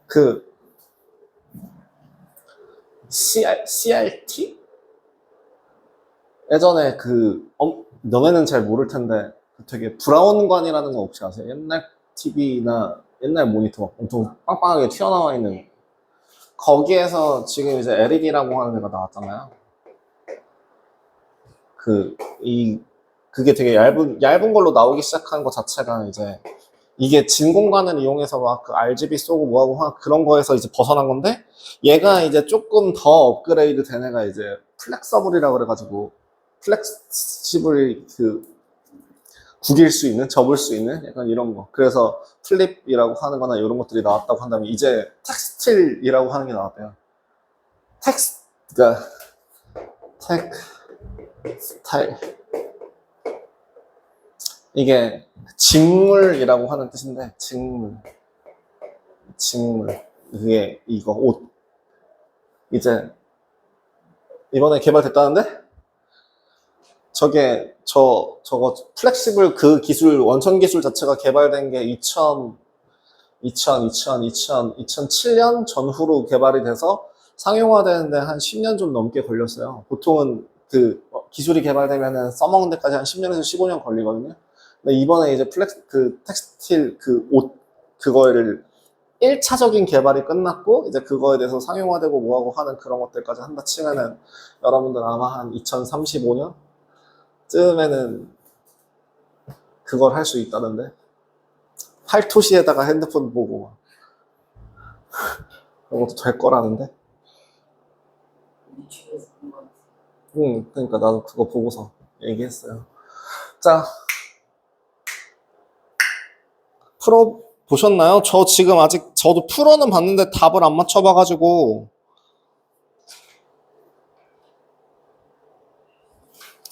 그, CRT? 예전에 너네는 잘 모를 텐데, 되게 브라운관이라는 거 혹시 아세요? 옛날 TV나 옛날 모니터 막 엄청 빵빵하게 튀어나와 있는. 거기에서 지금 이제 LED라고 하는 애가 나왔잖아요. 그게 되게 얇은 걸로 나오기 시작한 것 자체가 이제 이게 진 공간을 이용해서 막 그 RGB 쏘고 뭐하고 그런 거에서 이제 벗어난 건데, 얘가 이제 조금 더 업그레이드 된 애가 이제 플렉서블이라고 그래가지고 플렉시블 구길 수 있는, 접을 수 있는 약간 이런 거. 그래서 플립이라고 하는 거나 이런 것들이 나왔다고 한다면 이제 텍스틸이라고 하는 게 나왔대요. 그러니까 텍스타일. 이게 직물이라고 하는 뜻인데, 직물. 그게 이거 옷. 이제 이번에 개발됐다는데? 저거 플렉시블 그 기술, 원천 기술 자체가 개발된 게 2007년 전후로 개발이 돼서 상용화되는데 한 10년 좀 넘게 걸렸어요. 보통은 기술이 개발되면은 써먹는 데까지 한 10년에서 15년 걸리거든요. 근데 이번에 이제 텍스틸 옷, 그거를 1차적인 개발이 끝났고, 이제 그거에 대해서 상용화되고 뭐하고 하는 그런 것들까지 한다 치면은, 여러분들 아마 한 2035년? 쯤에는 그걸 할 수 있다는데, 팔토시에다가 핸드폰 보고 막 그런 것도 될 거라는데. 유튜브에서 본 거. 그러니까 나도 그거 보고서 얘기했어요. 자, 프로 보셨나요? 저 지금 저도 프로는 봤는데 답을 안 맞춰봐가지고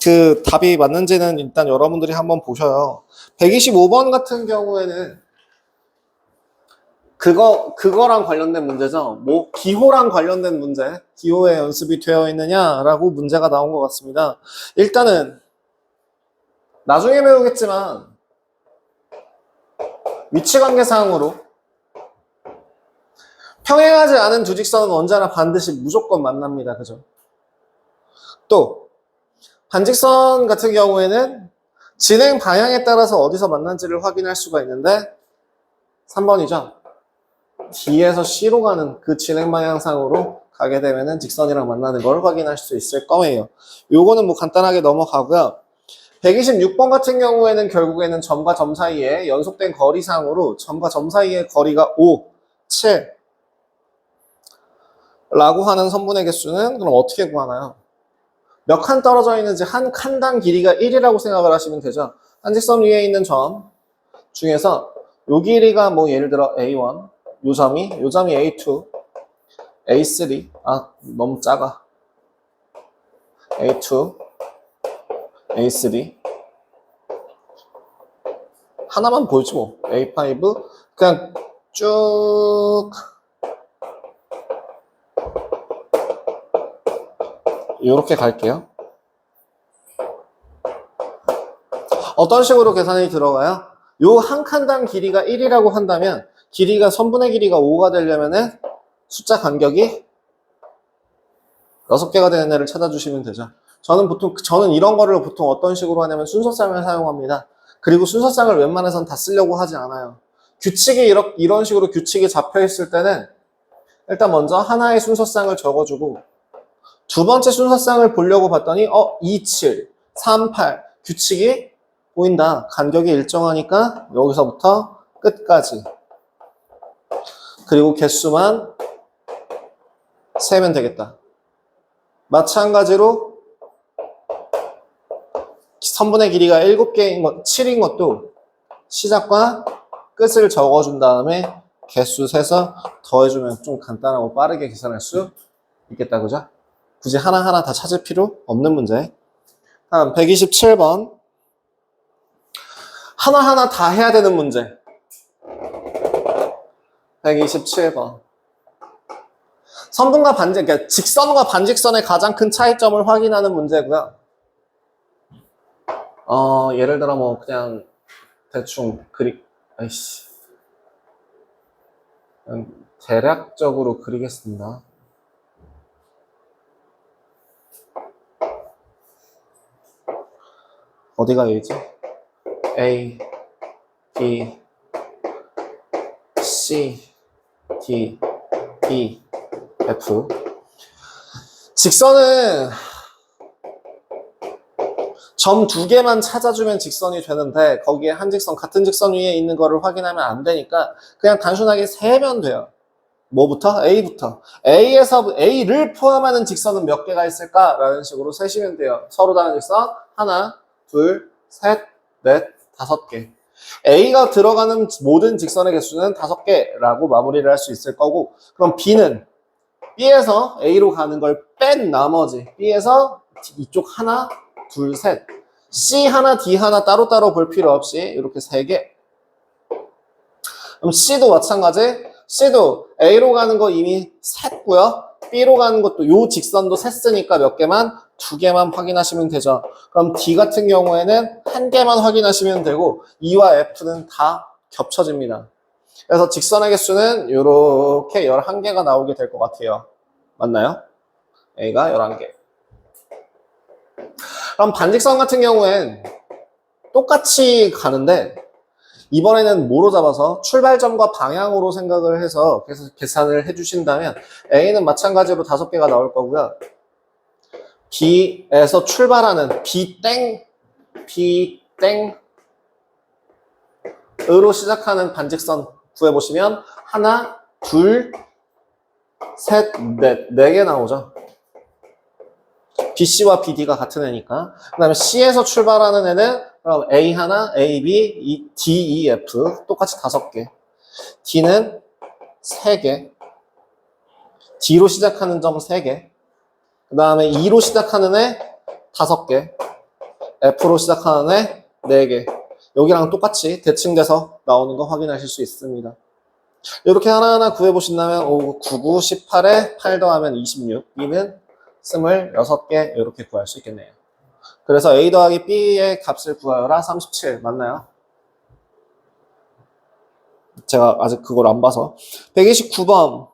그 답이 맞는지는 일단 여러분들이 한번 보셔요. 125번 같은 경우에는 그거랑 관련된 문제죠. 뭐 기호랑 관련된 문제, 기호에 연습이 되어 있느냐라고 문제가 나온 것 같습니다. 일단은 나중에 배우겠지만 위치관계상으로 평행하지 않은 두 직선은 언제나 반드시 무조건 만납니다. 그죠? 또 반직선 같은 경우에는 진행 방향에 따라서 어디서 만난지를 확인할 수가 있는데 3번이죠. D에서 C로 가는 그 진행 방향상으로 가게 되면은 직선이랑 만나는 걸 확인할 수 있을 거예요. 요거는 뭐 간단하게 넘어가고요. 126번 같은 경우에는 결국에는 점과 점 사이에 연속된 거리상으로 점과 점 사이의 거리가 5, 7 라고 하는 선분의 개수는 그럼 어떻게 구하나요? 몇 칸 떨어져 있는지 한 칸당 길이가 1이라고 생각을 하시면 되죠. 한 직선 위에 있는 점 중에서 요 길이가 뭐 예를 들어 A1, 요 점이 A2, A3, 너무 작아. A2, A3 하나만 보이지 뭐. A5 그냥 쭉 이렇게 갈게요. 어떤 식으로 계산이 들어가요? 요 한 칸당 길이가 1이라고 한다면 선분의 길이가 5가 되려면은 숫자 간격이 6개가 되는 애를 찾아주시면 되죠. 저는 이런 거를 보통 어떤 식으로 하냐면 순서쌍을 사용합니다. 그리고 순서쌍을 웬만해선 다 쓰려고 하지 않아요. 이런 식으로 규칙이 잡혀 있을 때는 일단 먼저 하나의 순서쌍을 적어주고 두 번째 순서쌍을 보려고 봤더니 27, 3, 8. 규칙이 보인다. 간격이 일정하니까 여기서부터 끝까지. 그리고 개수만 세면 되겠다. 마찬가지로 선분의 길이가 7개인 것, 7인 것도 시작과 끝을 적어준 다음에 개수 세서 더해주면 좀 간단하고 빠르게 계산할 수 있겠다. 그죠? 굳이 하나하나 다 찾을 필요 없는 문제. 다음 127번. 하나하나 다 해야 되는 문제. 127번. 선분과 반직, 그러니까 직선과 반직선의 가장 큰 차이점을 확인하는 문제고요. 예를 들어 뭐 그냥 대충 아이씨. 그냥 대략적으로 그리겠습니다. 어디가 A지? A, B, C, D, E, F. 직선은 점 2개만 찾아주면 직선이 되는데 거기에 한 직선, 같은 직선 위에 있는 거를 확인하면 안 되니까 그냥 단순하게 세면 돼요. 뭐부터? A부터. A를 포함하는 직선은 몇 개가 있을까? 라는 식으로 세시면 돼요. 서로 다른 직선 하나, 둘, 셋, 넷, 5개. A가 들어가는 모든 직선의 개수는 5개라고 마무리를 할 수 있을 거고, 그럼 B는 B에서 A로 가는 걸 뺀 나머지 B에서 이쪽 하나, 둘, 셋. C 하나, D 하나 따로따로 볼 필요 없이 이렇게 3개. 그럼 C도 마찬가지. C도 A로 가는 거 이미 셌고요. B로 가는 것도 요 직선도 셌으니까 몇 개만? 2개만 확인하시면 되죠. 그럼 D 같은 경우에는 1개만 확인하시면 되고 E와 F는 다 겹쳐집니다. 그래서 직선의 개수는 이렇게 11개가 나오게 될 것 같아요. 맞나요? A가 11개. 그럼 반직선 같은 경우엔 똑같이 가는데 이번에는 뭐로 잡아서 출발점과 방향으로 생각을 해서 계산을 해주신다면 A는 마찬가지로 5개가 나올 거고요. B에서 출발하는 B'으로 시작하는 반직선 구해보시면 하나, 둘, 셋, 넷, 4개 나오죠. BC와 BD가 같은 애니까. 그 다음에 C에서 출발하는 애는 그럼 A 하나, A, B, D, E, F 똑같이 5개. D는 3개. D로 시작하는 점 3개. 그 다음에 E로 시작하는 애 5개. F로 시작하는 애 4개. 여기랑 똑같이 대칭돼서 나오는 거 확인하실 수 있습니다. 이렇게 하나하나 구해보신다면 5, 9, 9, 18에 8 더하면 26. B는 26개 이렇게 구할 수 있겠네요. 그래서 A 더하기 B의 값을 구하여라 37 맞나요? 제가 아직 그걸 안 봐서 129번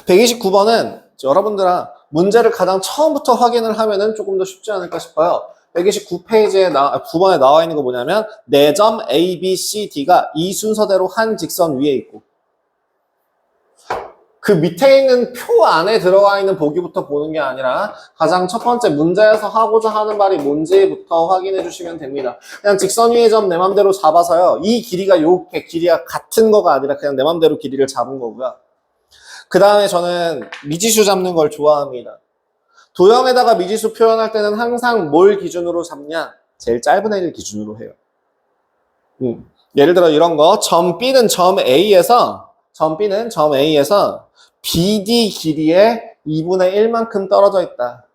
129번은 여러분들아 문제를 가장 처음부터 확인을 하면은 조금 더 쉽지 않을까 싶어요. 129페이지에 9번에 나와 있는 거 뭐냐면 4점 A, B, C, D가 이 순서대로 한 직선 위에 있고 그 밑에 있는 표 안에 들어가 있는 보기부터 보는 게 아니라 가장 첫 번째 문제에서 하고자 하는 말이 뭔지부터 확인해 주시면 됩니다. 그냥 직선 위의 점 내 맘대로 잡아서요. 이 길이가 이렇게 길이가 같은 거가 아니라 그냥 내 맘대로 길이를 잡은 거고요. 그 다음에 저는 미지수 잡는 걸 좋아합니다. 도형에다가 미지수 표현할 때는 항상 뭘 기준으로 잡냐? 제일 짧은 애를 기준으로 해요. 예를 들어 이런 거 점 B는 점 A에서 BD 길이의 2분의 1만큼 떨어져 있다.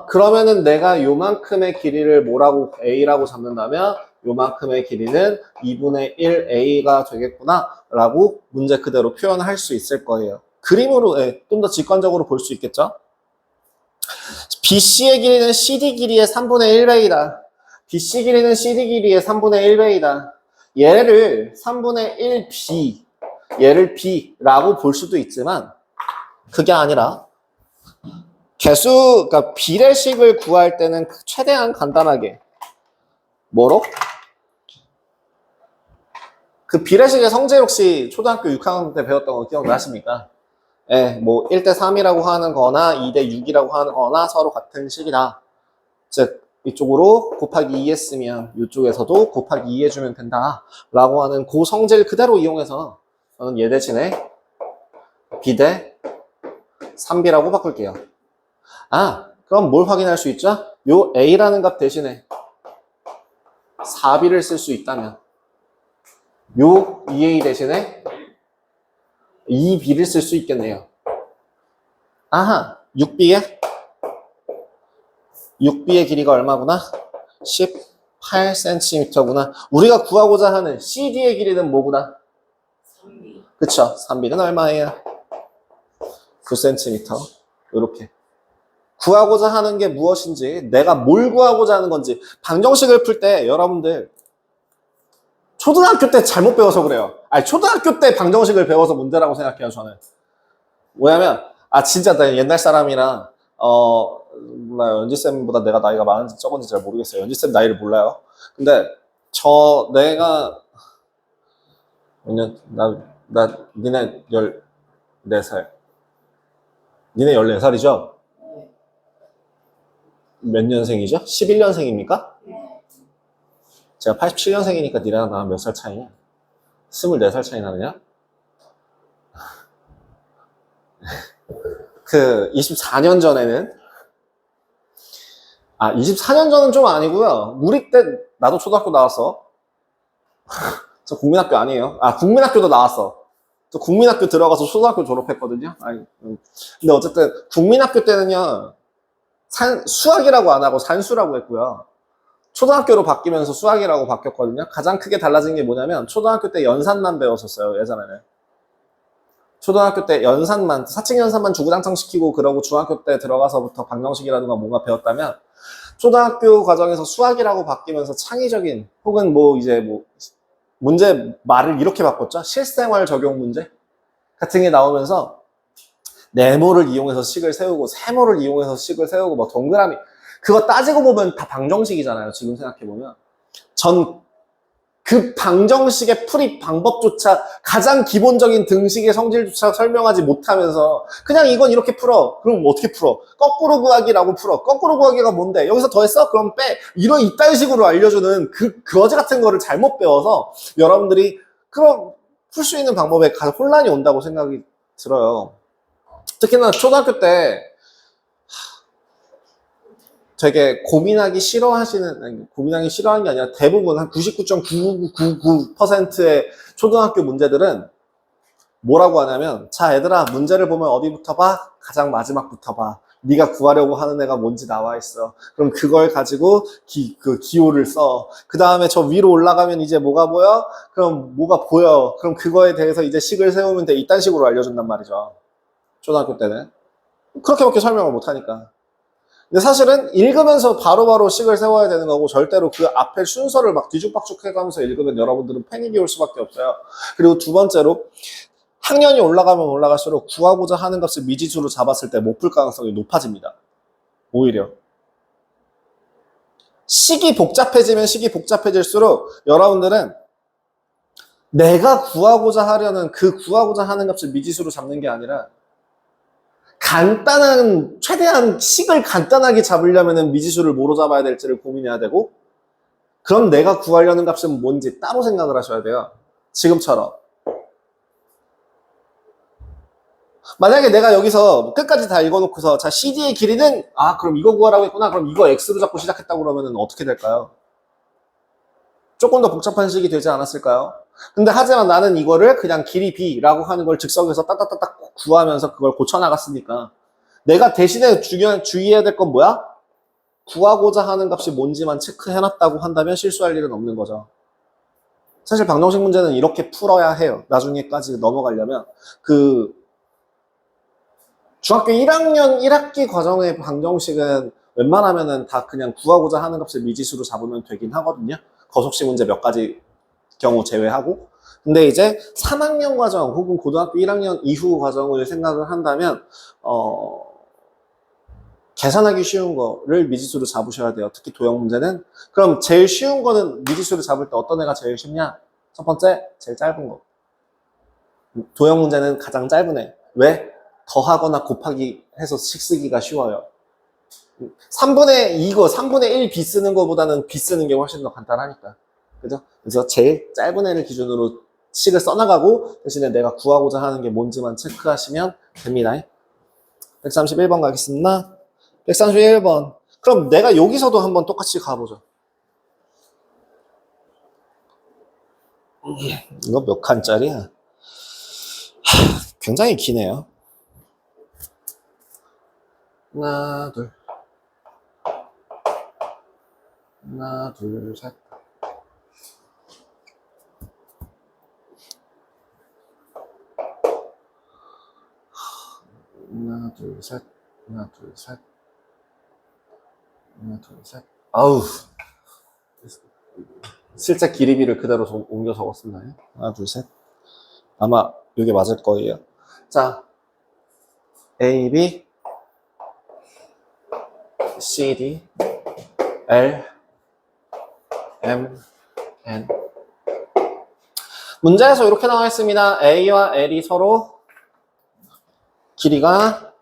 그러면은 내가 요만큼의 길이를 뭐라고 A라고 잡는다면 요만큼의 길이는 2분의 1 A가 되겠구나 라고 문제 그대로 표현할 수 있을 거예요. 그림으로 좀 더 직관적으로 볼 수 있겠죠? BC의 길이는 CD 길이의 3분의 1배이다. BC 길이는 CD 길이의 3분의 1배이다. 얘를 3분의 1B 얘를 B라고 볼 수도 있지만 그게 아니라 그러니까 비례식을 구할 때는 최대한 간단하게 뭐로? 그 비례식의 성질 혹시 초등학교 6학년 때 배웠던 거 기억나십니까? 뭐 1대 3이라고 하는 거나 2대 6이라고 하는 거나 서로 같은 식이다. 즉 이쪽으로 곱하기 2 했으면 이쪽에서도 곱하기 2 해주면 된다 라고 하는 그 성질 그대로 이용해서 저는 얘 대신에 b 대 3b라고 바꿀게요. 그럼 뭘 확인할 수 있죠? 요 a라는 값 대신에 4b를 쓸 수 있다면 요 2a 대신에 2b를 쓸 수 있겠네요. 6b의 길이가 얼마구나? 18cm구나. 우리가 구하고자 하는 CD의 길이는 뭐구나? 3B. 그쵸? 3b는 얼마예요? 9cm. 이렇게. 구하고자 하는 게 무엇인지, 내가 뭘 구하고자 하는 건지, 방정식을 풀 때 여러분들 초등학교 때 잘못 배워서 그래요. 초등학교 때 방정식을 배워서 문제라고 생각해요, 저는. 뭐냐면, 진짜 나 옛날 사람이라, 몰라요. 연지쌤보다 내가 나이가 많은지 적은지 잘 모르겠어요. 연지쌤 나이를 몰라요. 근데, 내가, 몇 년, 니네 14살. 니네 14살이죠? 네. 몇 년생이죠? 11년생입니까? 네. 제가 87년생이니까 니랑 나랑 몇 살 차이냐? 24살 차이 나느냐? 24년 전에는 24년 전은 좀 아니고요. 우리 때 나도 초등학교 나왔어. 저 국민학교 아니에요. 국민학교도 나왔어. 저 국민학교 들어가서 초등학교 졸업했거든요. 근데 어쨌든 국민학교 때는요. 수학이라고 안 하고 산수라고 했고요. 초등학교로 바뀌면서 수학이라고 바뀌었거든요. 가장 크게 달라진 게 뭐냐면 초등학교 때 연산만 배웠었어요. 예전에는. 초등학교 때 연산만, 사칙 연산만 주구장창 시키고 그러고 중학교 때 들어가서부터 방정식이라든가 뭔가 배웠다면 초등학교 과정에서 수학이라고 바뀌면서 창의적인 혹은 문제 말을 이렇게 바꿨죠. 실생활 적용 문제 같은 게 나오면서 네모를 이용해서 식을 세우고 세모를 이용해서 식을 세우고 뭐 동그라미 그거 따지고 보면 다 방정식이잖아요. 지금 생각해보면 전 그 방정식의 풀이 방법조차 가장 기본적인 등식의 성질조차 설명하지 못하면서 그냥 이건 이렇게 풀어. 그럼 어떻게 풀어? 거꾸로 구하기라고 풀어. 거꾸로 구하기가 뭔데? 여기서 더했어? 그럼 빼. 이딴 식으로 알려주는 거지 같은 거를 잘못 배워서 여러분들이 그럼 풀 수 있는 방법에 가장 혼란이 온다고 생각이 들어요. 특히나 초등학교 때 되게 고민하기 싫어하는 게 아니라 대부분 한 99.9999%의 초등학교 문제들은 뭐라고 하냐면 자 얘들아 문제를 보면 어디부터 봐? 가장 마지막부터 봐. 네가 구하려고 하는 애가 뭔지 나와 있어. 그럼 그걸 가지고 기호를 써. 그 다음에 저 위로 올라가면 이제 뭐가 보여? 그럼 뭐가 보여. 그럼 그거에 대해서 이제 식을 세우면 돼. 이딴 식으로 알려준단 말이죠. 초등학교 때는. 그렇게밖에 설명을 못하니까. 근데 사실은 읽으면서 바로바로 식을 세워야 되는 거고 절대로 그 앞에 순서를 막 뒤죽박죽 해가면서 읽으면 여러분들은 패닉이 올 수밖에 없어요. 그리고 두 번째로 학년이 올라가면 올라갈수록 구하고자 하는 값을 미지수로 잡았을 때 못 풀 가능성이 높아집니다. 오히려. 식이 복잡해지면 식이 복잡해질수록 여러분들은 내가 구하고자 하려는 구하고자 하는 값을 미지수로 잡는 게 아니라 최대한 식을 간단하게 잡으려면 미지수를 뭐로 잡아야 될지를 고민해야 되고, 그럼 내가 구하려는 값은 뭔지 따로 생각을 하셔야 돼요. 지금처럼. 만약에 내가 여기서 끝까지 다 읽어놓고서, 자, CD의 길이는, 그럼 이거 구하라고 했구나. 그럼 이거 X로 잡고 시작했다고 그러면 어떻게 될까요? 조금 더 복잡한 식이 되지 않았을까요? 근데 하지만 나는 이거를 그냥 길이 B라고 하는 걸 즉석에서 따따따딱 구하면서 그걸 고쳐나갔으니까 내가 대신에 주의해야 될 건 뭐야? 구하고자 하는 값이 뭔지만 체크해놨다고 한다면 실수할 일은 없는 거죠. 사실 방정식 문제는 이렇게 풀어야 해요. 나중에까지 넘어가려면 중학교 1학년 1학기 과정의 방정식은 웬만하면은 다 그냥 구하고자 하는 값을 미지수로 잡으면 되긴 하거든요. 거속식 문제 몇 가지 경우 제외하고. 근데 이제 3학년 과정 혹은 고등학교 1학년 이후 과정을 생각을 한다면 계산하기 쉬운 거를 미지수로 잡으셔야 돼요. 특히 도형 문제는. 그럼 제일 쉬운 거는 미지수로 잡을 때 어떤 애가 제일 쉽냐? 첫 번째, 제일 짧은 거. 도형 문제는 가장 짧은 애. 왜? 더하거나 곱하기 해서 식 쓰기가 쉬워요. 3분의 2거, 3분의 1 b 쓰는 것보다는 b 쓰는 게 훨씬 더 간단하니까. 그죠? 그래서 제일 짧은 애를 기준으로 식을 써나가고 대신에 내가 구하고자 하는 게 뭔지만 체크하시면 됩니다. 131번 가겠습니다. 131번. 그럼 내가 여기서도 한번 똑같이 가보죠. 이거 몇 칸짜리야? 굉장히 기네요. 하나, 둘. 하나, 둘, 셋. 하나, 둘, 셋. 하나, 둘, 셋. 하나, 둘, 셋. 아우. 실제 기리비를 그대로 옮겨 적었었나요? 하나, 둘, 셋. 아마 이게 맞을 거예요. 자, A, B, C, D, L, M, N. 문제에서 이렇게 나와 있습니다. A와 L이 서로 길이가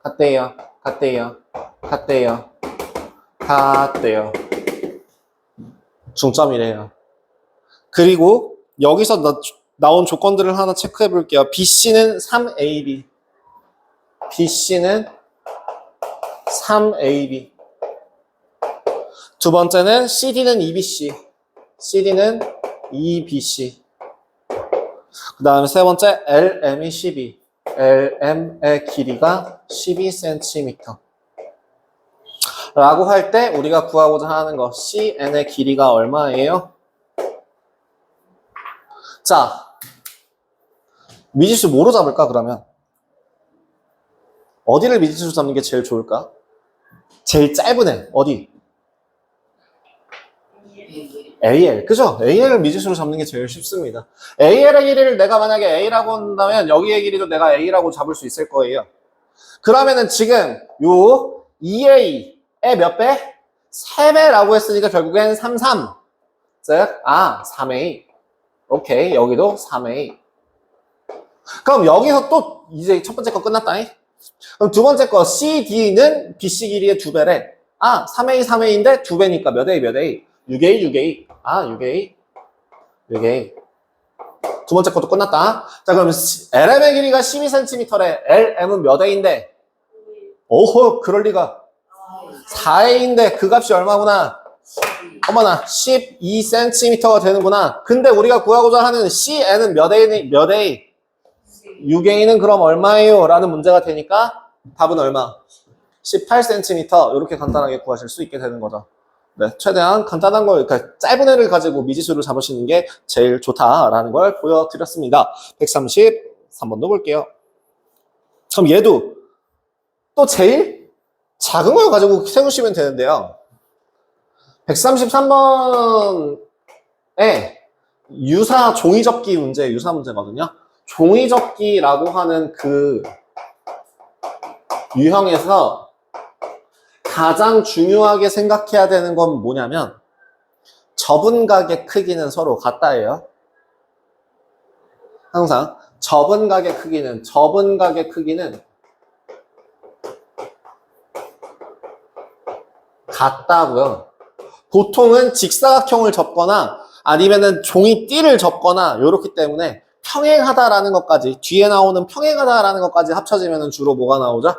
같대요. 같대요. 같대요. 같대요. 중점이래요. 그리고 여기서 나온 조건들을 하나 체크해 볼게요. BC는 3AB. BC는 3AB. 두 번째는 CD는 2BC. CD는 2BC. 그 다음에 세 번째 LM이 12. LM의 길이가 12cm. 라고 할 때 우리가 구하고자 하는 거 CN의 길이가 얼마예요? 자, 미지수 뭐로 잡을까 그러면? 어디를 미지수 잡는 게 제일 좋을까? 제일 짧은 애 어디? AL, 그죠? AL을 미지수로 잡는 게 제일 쉽습니다. AL의 길이를 내가 만약에 A라고 한다면 여기의 길이도 내가 A라고 잡을 수 있을 거예요. 그러면은 지금 요 2A의 몇 배? 3배라고 했으니까 결국엔 33. 즉, 3A. 오케이, 여기도 3A. 그럼 여기서 또 이제 첫 번째 거 끝났다. 그럼 두 번째 거 CD는 BC 길이의 2배래. 3A, 3A인데 2배니까 몇 A, 몇 A? 6A, 6A. 6A. 6A. 두 번째 것도 끝났다. 자, 그럼 LM의 길이가 12cm래. LM은 몇 A인데? 오호, 그럴 리가. 4A인데 그 값이 얼마구나? 어머나, 12cm가 되는구나. 근데 우리가 구하고자 하는 CN은 몇 A? 몇 A? 6A는 그럼 얼마예요? 라는 문제가 되니까 답은 얼마? 18cm. 이렇게 간단하게 구하실 수 있게 되는 거죠. 네, 최대한 간단한 걸, 그러니까 짧은 애를 가지고 미지수를 잡으시는 게 제일 좋다라는 걸 보여드렸습니다. 133번도 볼게요. 그럼 얘도 또 제일 작은 걸 가지고 세우시면 되는데요. 133번에 유사 종이접기 문제, 유사 문제거든요. 종이접기라고 하는 그 유형에서 가장 중요하게 생각해야 되는 건 뭐냐면 접은 각의 크기는 서로 같다예요. 항상 접은 각의 크기는 같다고요. 보통은 직사각형을 접거나 아니면은 종이띠를 접거나 이렇기 때문에 평행하다라는 것까지, 뒤에 나오는 평행하다라는 것까지 합쳐지면 주로 뭐가 나오죠?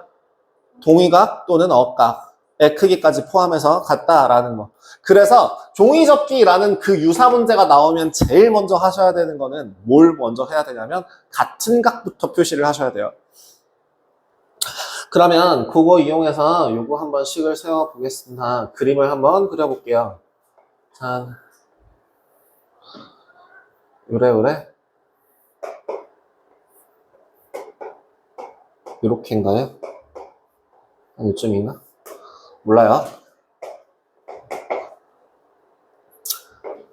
동의각 또는 억각의 크기까지 포함해서 같다라는 거. 그래서 종이접기라는 그 유사 문제가 나오면 제일 먼저 하셔야 되는 거는 뭘 먼저 해야 되냐면 같은 각부터 표시를 하셔야 돼요. 그러면 그거 이용해서 요거 한번 식을 세워 보겠습니다. 그림을 한번 그려볼게요. 자, 요래 요렇게인가요? 한 이쯤인가? 몰라요.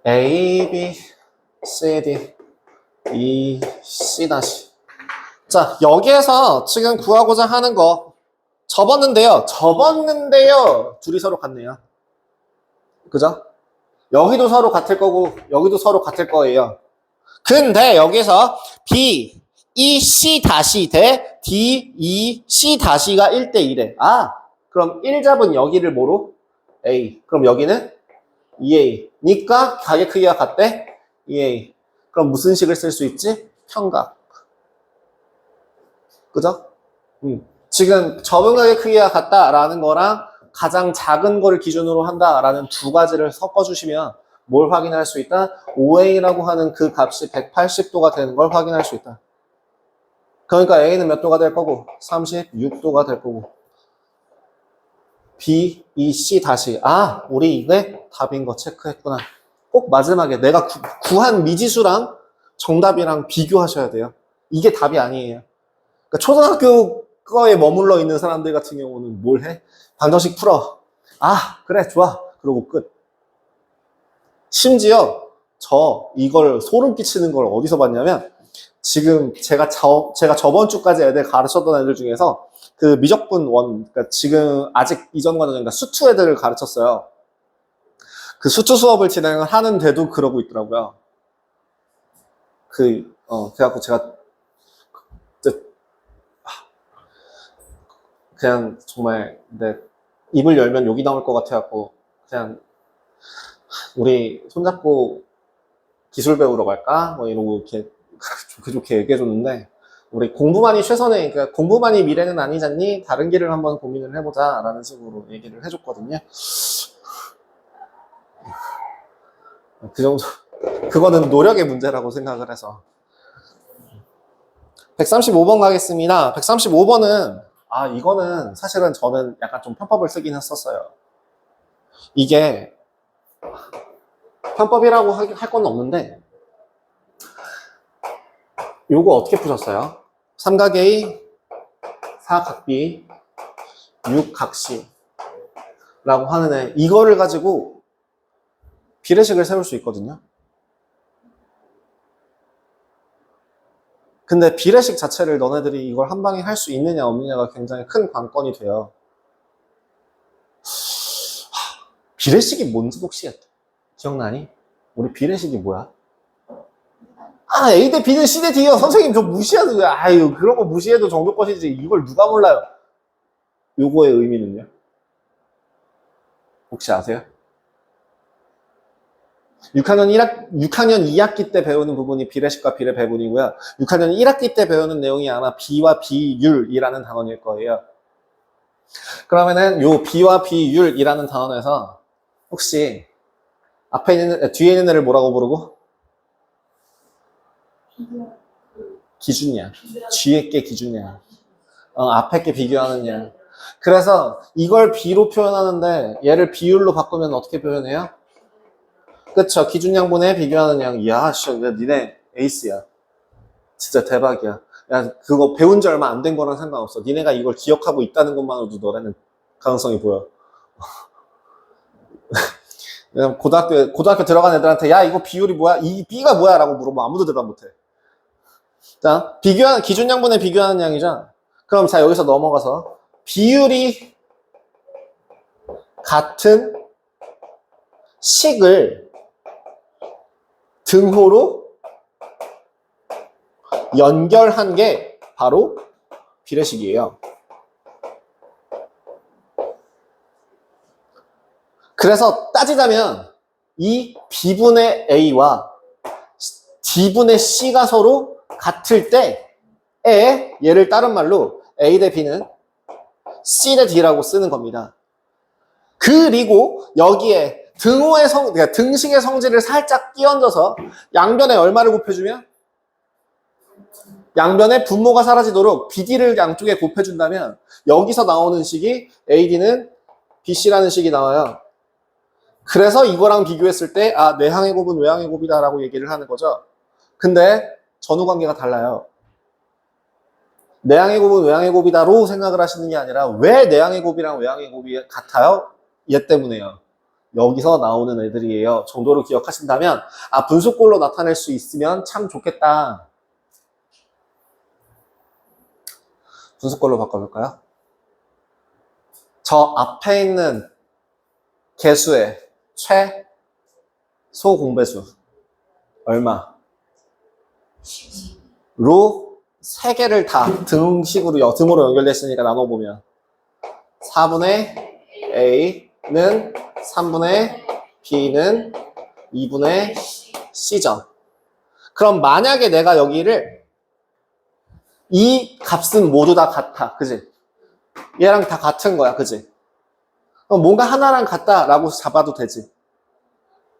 A, B, C, D, E, C 다시. 자, 여기에서 지금 구하고자 하는 거 접었는데요. 둘이 서로 같네요. 그죠? 여기도 서로 같을 거고 여기도 서로 같을 거예요. 근데 여기서 B, E C 다시 대 D E C 다시가 1대 1에. 아, 그럼 1잡은 여기를 뭐로? A. 그럼 여기는 EA. 니까 가게 크기가 같대? EA. 그럼 무슨 식을 쓸 수 있지? 평각. 그죠? 지금 접은 가게 크기가 같다라는 거랑 가장 작은 거를 기준으로 한다라는 두 가지를 섞어주시면 뭘 확인할 수 있다? OA라고 하는 그 값이 180도가 되는 걸 확인할 수 있다. 그러니까 A는 몇 도가 될 거고 36도가 될 거고 B, E, C 다시. 아, 우리 이게 답인 거 체크했구나. 꼭 마지막에 내가 구한 미지수랑 정답이랑 비교하셔야 돼요. 이게 답이 아니에요. 그러니까 초등학교 거에 머물러 있는 사람들 같은 경우는 뭘 해? 방정식 풀어. 아, 그래, 좋아. 그러고 끝. 심지어 이걸 소름 끼치는 걸 어디서 봤냐면 지금 제가 저번 주까지 애들 가르쳤던 애들 중에서 그 미적분 그러니까 지금 아직 이전 과정인가 수투 애들을 가르쳤어요. 그 수투 수업을 진행을 하는데도 그러고 있더라고요. 그래갖고 제가 그냥 정말 내 입을 열면 욕이 나올 것 같아갖고 그냥 우리 손잡고 기술 배우러 갈까? 뭐 이러고 이렇게 좋게 얘기해줬는데 우리 공부만이 최선의 그러니까 공부만이 미래는 아니잖니? 다른 길을 한번 고민을 해보자 라는 식으로 얘기를 해줬거든요. 그 정도 그거는 노력의 문제라고 생각을 해서 135번 가겠습니다. 135번은 이거는 사실은 저는 약간 좀 편법을 쓰긴 했었어요. 이게 편법이라고 할 건 없는데 요거 어떻게 푸셨어요? 삼각 A, 사각 B, 육각 C 라고 하는 애 이거를 가지고 비례식을 세울 수 있거든요. 근데 비례식 자체를 너네들이 이걸 한 방에 할 수 있느냐 없느냐가 굉장히 큰 관건이 돼요. 비례식이 뭔지 혹시 기억나니? 우리 비례식이 뭐야? A 대 B는 C 대 D요. 선생님 저 무시하는 거야. 아유 그런 거 무시해도 정도 것이지 이걸 누가 몰라요? 요거의 의미는요? 혹시 아세요? 6학년 2학기 때 배우는 부분이 비례식과 비례 배분이고요. 6학년 1학기 때 배우는 내용이 아마 비와 비율이라는 단원일 거예요. 그러면은 요 비와 비율이라는 단원에서 혹시 뒤에 있는 애를 뭐라고 부르고? 기준이야. 뒤에 게 기준이야. 앞에 게 비교하는 양. 그래서 이걸 B로 표현하는데 얘를 비율로 바꾸면 어떻게 표현해요? 그쵸. 기준양분에 비교하는 양. 이야, 니네 에이스야. 진짜 대박이야. 야, 그거 배운 지 얼마 안 된 거랑 상관없어. 니네가 이걸 기억하고 있다는 것만으로도 너네는 가능성이 보여. 고등학교 들어간 애들한테 야, 이거 비율이 뭐야? 이 B가 뭐야? 라고 물어보면 아무도 대답 못해. 자, 기준양분에 비교하는 양이죠. 그럼 자, 여기서 넘어가서 비율이 같은 식을 등호로 연결한 게 바로 비례식이에요. 그래서 따지자면 이 B분의 A와 D분의 C가 서로 같을 때에 얘를 다른 말로 A 대 B는 C 대 D라고 쓰는 겁니다. 그리고 여기에 그러니까 등식의 성질을 살짝 끼얹어서 양변에 얼마를 곱해주면? 양변에 분모가 사라지도록 BD를 양쪽에 곱해준다면 여기서 나오는 식이 AD는 BC라는 식이 나와요. 그래서 이거랑 비교했을 때 내항의 곱은 외항의 곱이다 라고 얘기를 하는 거죠. 근데 전후관계가 달라요. 내항의 곱은 외항의 곱이다로 생각을 하시는 게 아니라 왜 내항의 곱이랑 외항의 곱이 같아요? 얘 때문에요. 여기서 나오는 애들이에요. 정도로 기억하신다면 분수꼴로 나타낼 수 있으면 참 좋겠다. 분수꼴로 바꿔볼까요? 저 앞에 있는 개수의 최소 공배수 얼마? 로 세 개를 다 등식으로 등호로 연결됐으니까 나눠보면 4분의 A는 3분의 B는 2분의 C죠. 그럼 만약에 내가 여기를 이 값은 모두 다 같아. 그지? 얘랑 다 같은 거야. 그지? 그럼 뭔가 하나랑 같다라고 잡아도 되지.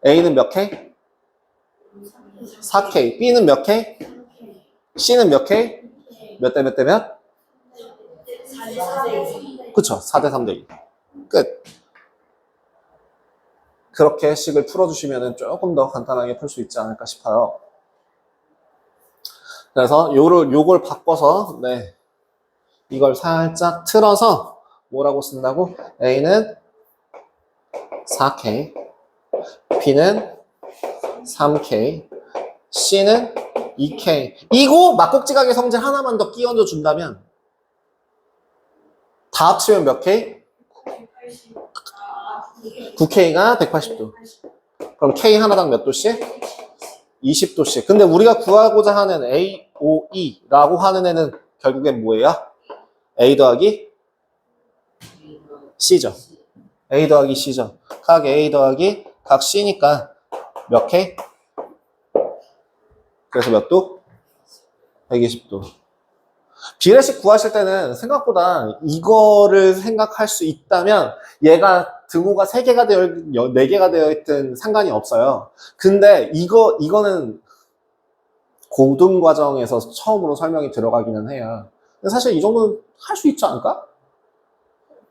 A는 몇 K? 4K. B는 몇 K? C는 몇 K? 몇 대 몇 대 몇? 그쵸. 4대 3대 2. 끝. 그렇게 식을 풀어주시면 조금 더 간단하게 풀 수 있지 않을까 싶어요. 그래서 요걸 바꿔서, 네. 이걸 살짝 틀어서 뭐라고 쓴다고? A는 4K, B는 3K, C는 2K. 이거 막국지각의 성질 하나만 더 끼얹어 준다면 다 합치면 몇 K? 9K가 180도. 그럼 K 하나당 몇 도씩? 20도씩. 근데 우리가 구하고자 하는 AOE라고 하는 애는 결국엔 뭐예요? A 더하기 C죠. A 더하기 C죠. 각 A 더하기 각 C니까 몇 K? 그래서 몇 도? 120도. 비례식 구하실 때는 생각보다 이거를 생각할 수 있다면 얘가 등호가 3개가 되어 4개가 되어 있든 상관이 없어요. 근데 이거는 고등 과정에서 처음으로 설명이 들어가기는 해요. 근데 사실 이 정도는 할 수 있지 않을까?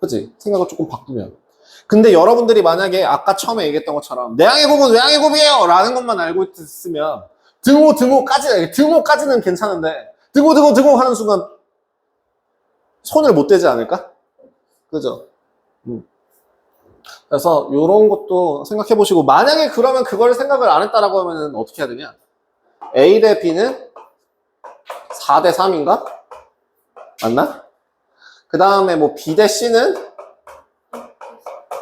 그치? 생각을 조금 바꾸면. 근데 여러분들이 만약에 아까 처음에 얘기했던 것처럼 내항의 곱은 외항의 곱이에요! 라는 것만 알고 있으면 등호까지는 괜찮은데 등호 하는 순간 손을 못 대지 않을까? 그죠? 그래서 이런 것도 생각해 보시고 만약에 그러면 그걸 생각을 안 했다라고 하면 어떻게 해야 되냐? A 대 B는 4대 3인가? 맞나? 그 다음에 뭐 B 대 C는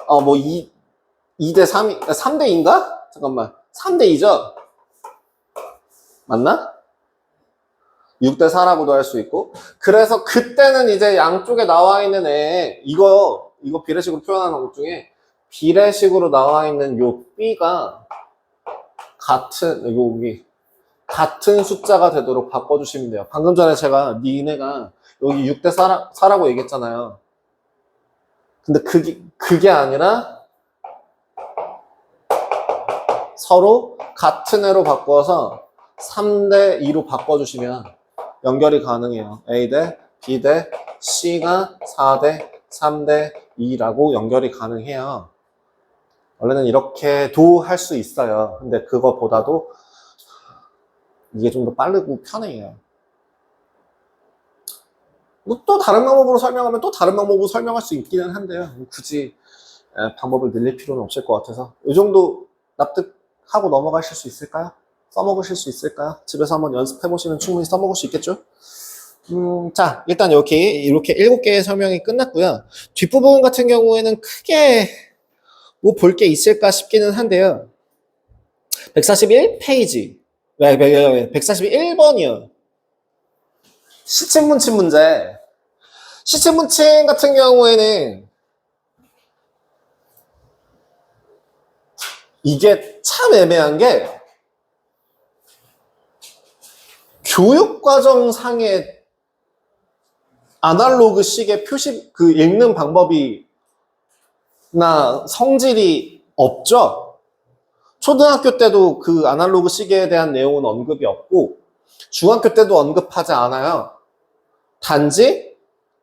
2대 3, 3대 2인가? 잠깐만. 3대 2죠? 맞나? 6대 4라고도 할 수 있고. 그래서 그때는 이제 양쪽에 나와 있는 이거 비례식으로 표현하는 것 중에 비례식으로 나와 있는 요 B가 같은 숫자가 되도록 바꿔주시면 돼요. 방금 전에 제가 니네가 여기 6대 4라고 얘기했잖아요. 근데 그게 아니라 서로 같은 애로 바꿔서 3대 2로 바꿔주시면 연결이 가능해요. A 대 B 대 C가 4대 3대 2라고 연결이 가능해요. 원래는 이렇게도 할 수 있어요. 근데 그거보다도 이게 좀 더 빠르고 편해요. 뭐 또 다른 방법으로 설명하면 또 다른 방법으로 설명할 수 있기는 한데요. 굳이 방법을 늘릴 필요는 없을 것 같아서 이 정도 납득하고 넘어가실 수 있을까요? 써먹으실 수 있을까요? 집에서 한번 연습해보시면 충분히 써먹을 수 있겠죠? 자, 일단 이렇게 7개의 설명이 끝났고요. 뒷부분 같은 경우에는 크게 뭐 볼 게 있을까 싶기는 한데요. 141페이지. 141번이요. 시침문침 문제. 시침문침 같은 경우에는 이게 참 애매한 게 교육과정상의 아날로그 식의 표시, 읽는 방법이나 성질이 없죠? 초등학교 때도 그 아날로그 시계에 대한 내용은 언급이 없고, 중학교 때도 언급하지 않아요. 단지,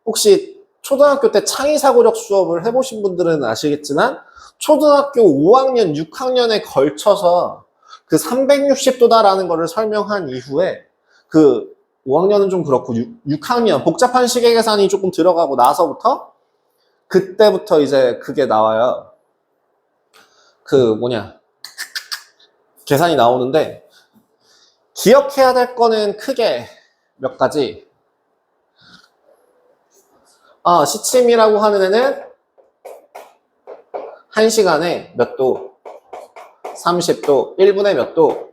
혹시 초등학교 때 창의사고력 수업을 해보신 분들은 아시겠지만, 초등학교 5학년, 6학년에 걸쳐서 그 360도다라는 거를 설명한 이후에, 5학년은 좀 그렇고 6학년 복잡한 시계 계산이 조금 들어가고 나서부터 그때부터 이제 그게 나와요. 계산이 나오는데 기억해야 될 거는 크게 몇 가지. 시침이라고 하는 애는 1시간에 몇 도? 30도. 1분에 몇 도?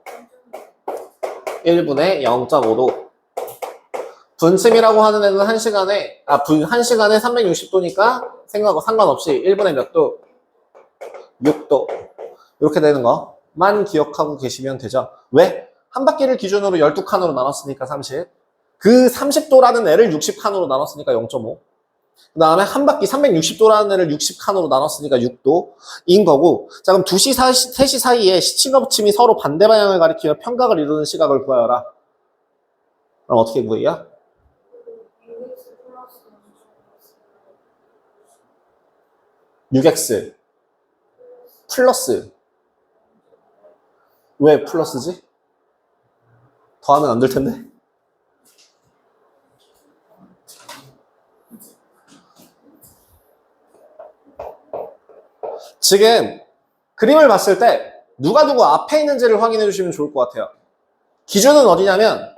1분에 0.5도. 분침이라고 하는 애는 1시간에 1시간에 360도니까 생각하고 상관없이 1분에 몇 도? 6도. 이렇게 되는 거만 기억하고 계시면 되죠. 왜? 한 바퀴를 기준으로 12칸으로 나눴으니까 30. 그 30도라는 애를 60칸으로 나눴으니까 0.5. 그 다음에 한 바퀴 360도라는 애를 60칸으로 나눴으니까 6도인 거고. 자, 그럼 2시, 3시 사이에 시침과 붙임이 서로 반대 방향을 가리키며 편각을 이루는 시각을 구하여라. 그럼 어떻게 구해요? UX 플러스 6x 플러스. 왜 플러스지? 더하면 안 될 텐데. 지금 그림을 봤을 때 누가 누구 앞에 있는지를 확인해 주시면 좋을 것 같아요. 기준은 어디냐면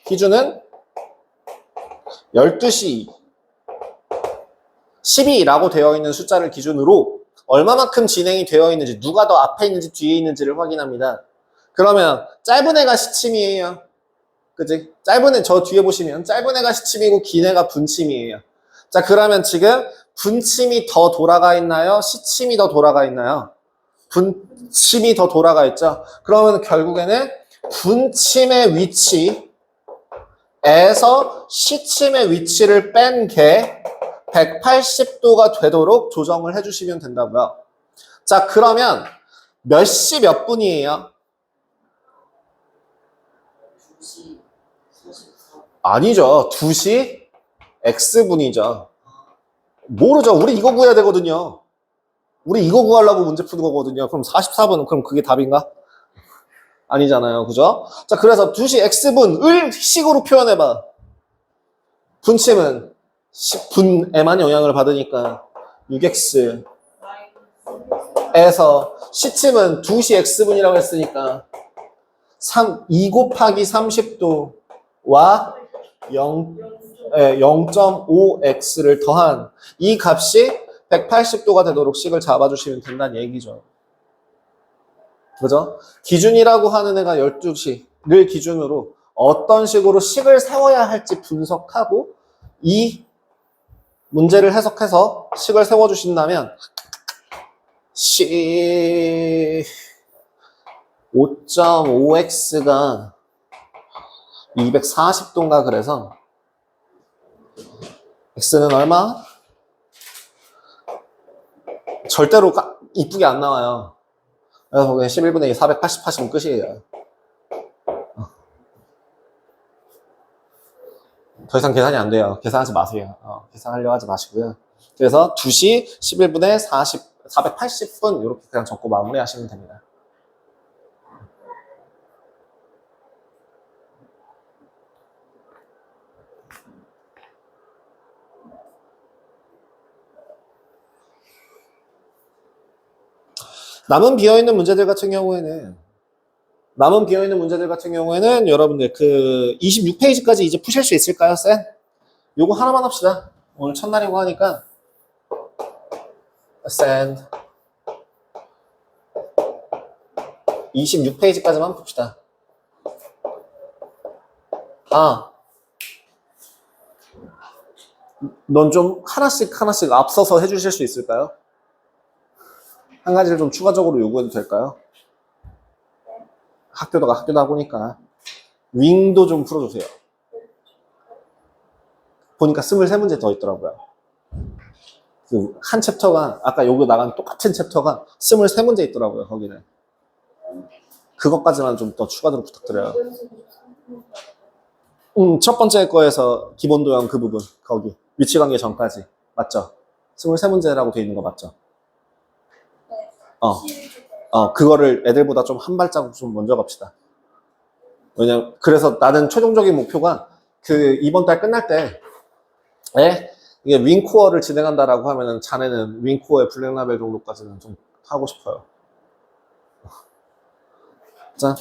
기준은 12시 12라고 되어 있는 숫자를 기준으로 얼마만큼 진행이 되어 있는지, 누가 더 앞에 있는지 뒤에 있는지를 확인합니다. 그러면 짧은 애가 시침이에요. 그치? 짧은 애, 저 뒤에 보시면 짧은 애가 시침이고 긴 애가 분침이에요. 자, 그러면 지금 분침이 더 돌아가 있나요? 시침이 더 돌아가 있나요? 분침이 더 돌아가 있죠? 그러면 결국에는 분침의 위치에서 시침의 위치를 뺀 게 180도가 되도록 조정을 해주시면 된다고요. 자, 그러면 몇 시 몇 분이에요? 2시 44분. 아니죠. 2시 X분이죠. 모르죠. 우리 이거 구해야 되거든요. 우리 이거 구하려고 문제 푸는 거거든요. 그럼 44분, 그럼 그게 답인가? 아니잖아요. 그죠? 자, 그래서 2시 X분을 식으로 표현해봐. 분침은 10분에만 영향을 받으니까 6X에서 시침은 2시 X분이라고 했으니까 2 곱하기 30도와 0.5x를 더한 이 값이 180도가 되도록 식을 잡아주시면 된다는 얘기죠. 그죠? 기준이라고 하는 애가 12시를 기준으로 어떤 식으로 식을 세워야 할지 분석하고 이 문제를 해석해서 식을 세워주신다면 5.5x가 240도인가 그래서 x는 얼마? 절대로 이쁘게 안 나와요. 그래서 그냥 11분의 2 480 하시면 끝이에요. 더 이상 계산이 안 돼요. 계산하지 마세요. 계산하려고 하지 마시고요. 그래서 2시 11분에 480분 이렇게 그냥 적고 마무리하시면 됩니다. 남은 비어있는 문제들 같은 경우에는 여러분들 그 26페이지까지 이제 푸실 수 있을까요, 쌤? 요거 하나만 합시다. 오늘 첫날이고 하니까 send 26페이지까지만 풉시다. 넌 좀 하나씩 앞서서 해주실 수 있을까요? 한 가지를 좀 추가적으로 요구해도 될까요? 학교다 보니까 윙도 좀 풀어주세요. 보니까 23문제 더 있더라고요. 그 한 챕터가 아까 여기 나간 똑같은 챕터가 23문제 있더라고요. 거기는 그것까지만 좀 더 추가적으로 부탁드려요. 첫 번째 거에서 기본 도형 그 부분 거기 위치관계 전까지 맞죠? 23문제라고 돼 있는 거 맞죠? 그거를 애들보다 좀 한 발자국 좀 먼저 갑시다. 왜냐면, 그래서 나는 최종적인 목표가 그 이번 달 끝날 때, 이게 윙코어를 진행한다라고 하면은 자네는 윙코어의 블랙라벨 정도까지는 좀 하고 싶어요. 자,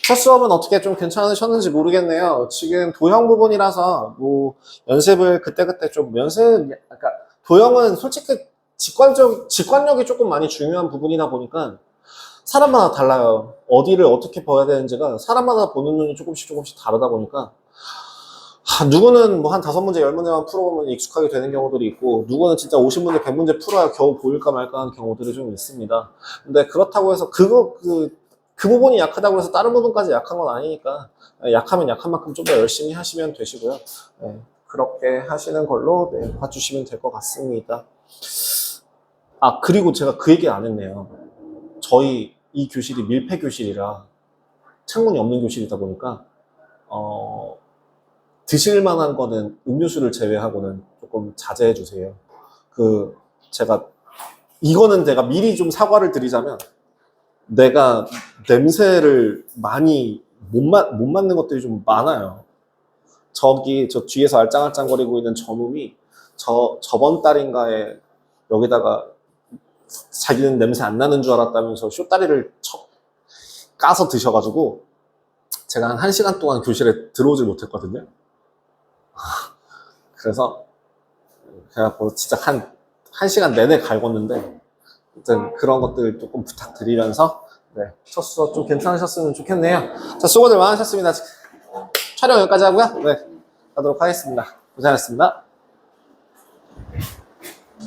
첫 수업은 어떻게 좀 괜찮으셨는지 모르겠네요. 지금 도형 부분이라서 뭐 연습을 그때그때 좀 그러니까 도형은 솔직히 직관력이 조금 많이 중요한 부분이다 보니까 사람마다 달라요. 어디를 어떻게 봐야 되는지가 사람마다 보는 눈이 조금씩 다르다 보니까 누구는 뭐 한 5문제, 10문제만 풀어보면 익숙하게 되는 경우들이 있고, 누구는 진짜 50문제, 100문제 풀어야 겨우 보일까 말까 하는 경우들이 좀 있습니다. 근데 그렇다고 해서 그 부분이 약하다고 해서 다른 부분까지 약한 건 아니니까, 약하면 약한 만큼 좀 더 열심히 하시면 되시고요. 네, 그렇게 하시는 걸로 네, 봐주시면 될 것 같습니다. 그리고 제가 그 얘기 안 했네요. 저희 이 교실이 밀폐 교실이라 창문이 없는 교실이다 보니까, 드실 만한 거는 음료수를 제외하고는 조금 자제해 주세요. 이거는 제가 미리 좀 사과를 드리자면, 내가 냄새를 많이 못 맡는 것들이 좀 많아요. 저 뒤에서 알짱알짱거리고 있는 저놈이 저번 달인가에 여기다가 자기는 냄새 안 나는 줄 알았다면서 쇼다리를 까서 드셔가지고 제가 한 1시간 동안 교실에 들어오질 못했거든요. 그래서 제가 진짜 한 1시간 내내 갈궜는데, 아무튼 그런 것들 조금 부탁드리면서 네, 첫 수업 좀 괜찮으셨으면 좋겠네요. 자, 수고들 많으셨습니다. 촬영 여기까지 하고요. 네, 가도록 하겠습니다. 고생하셨습니다.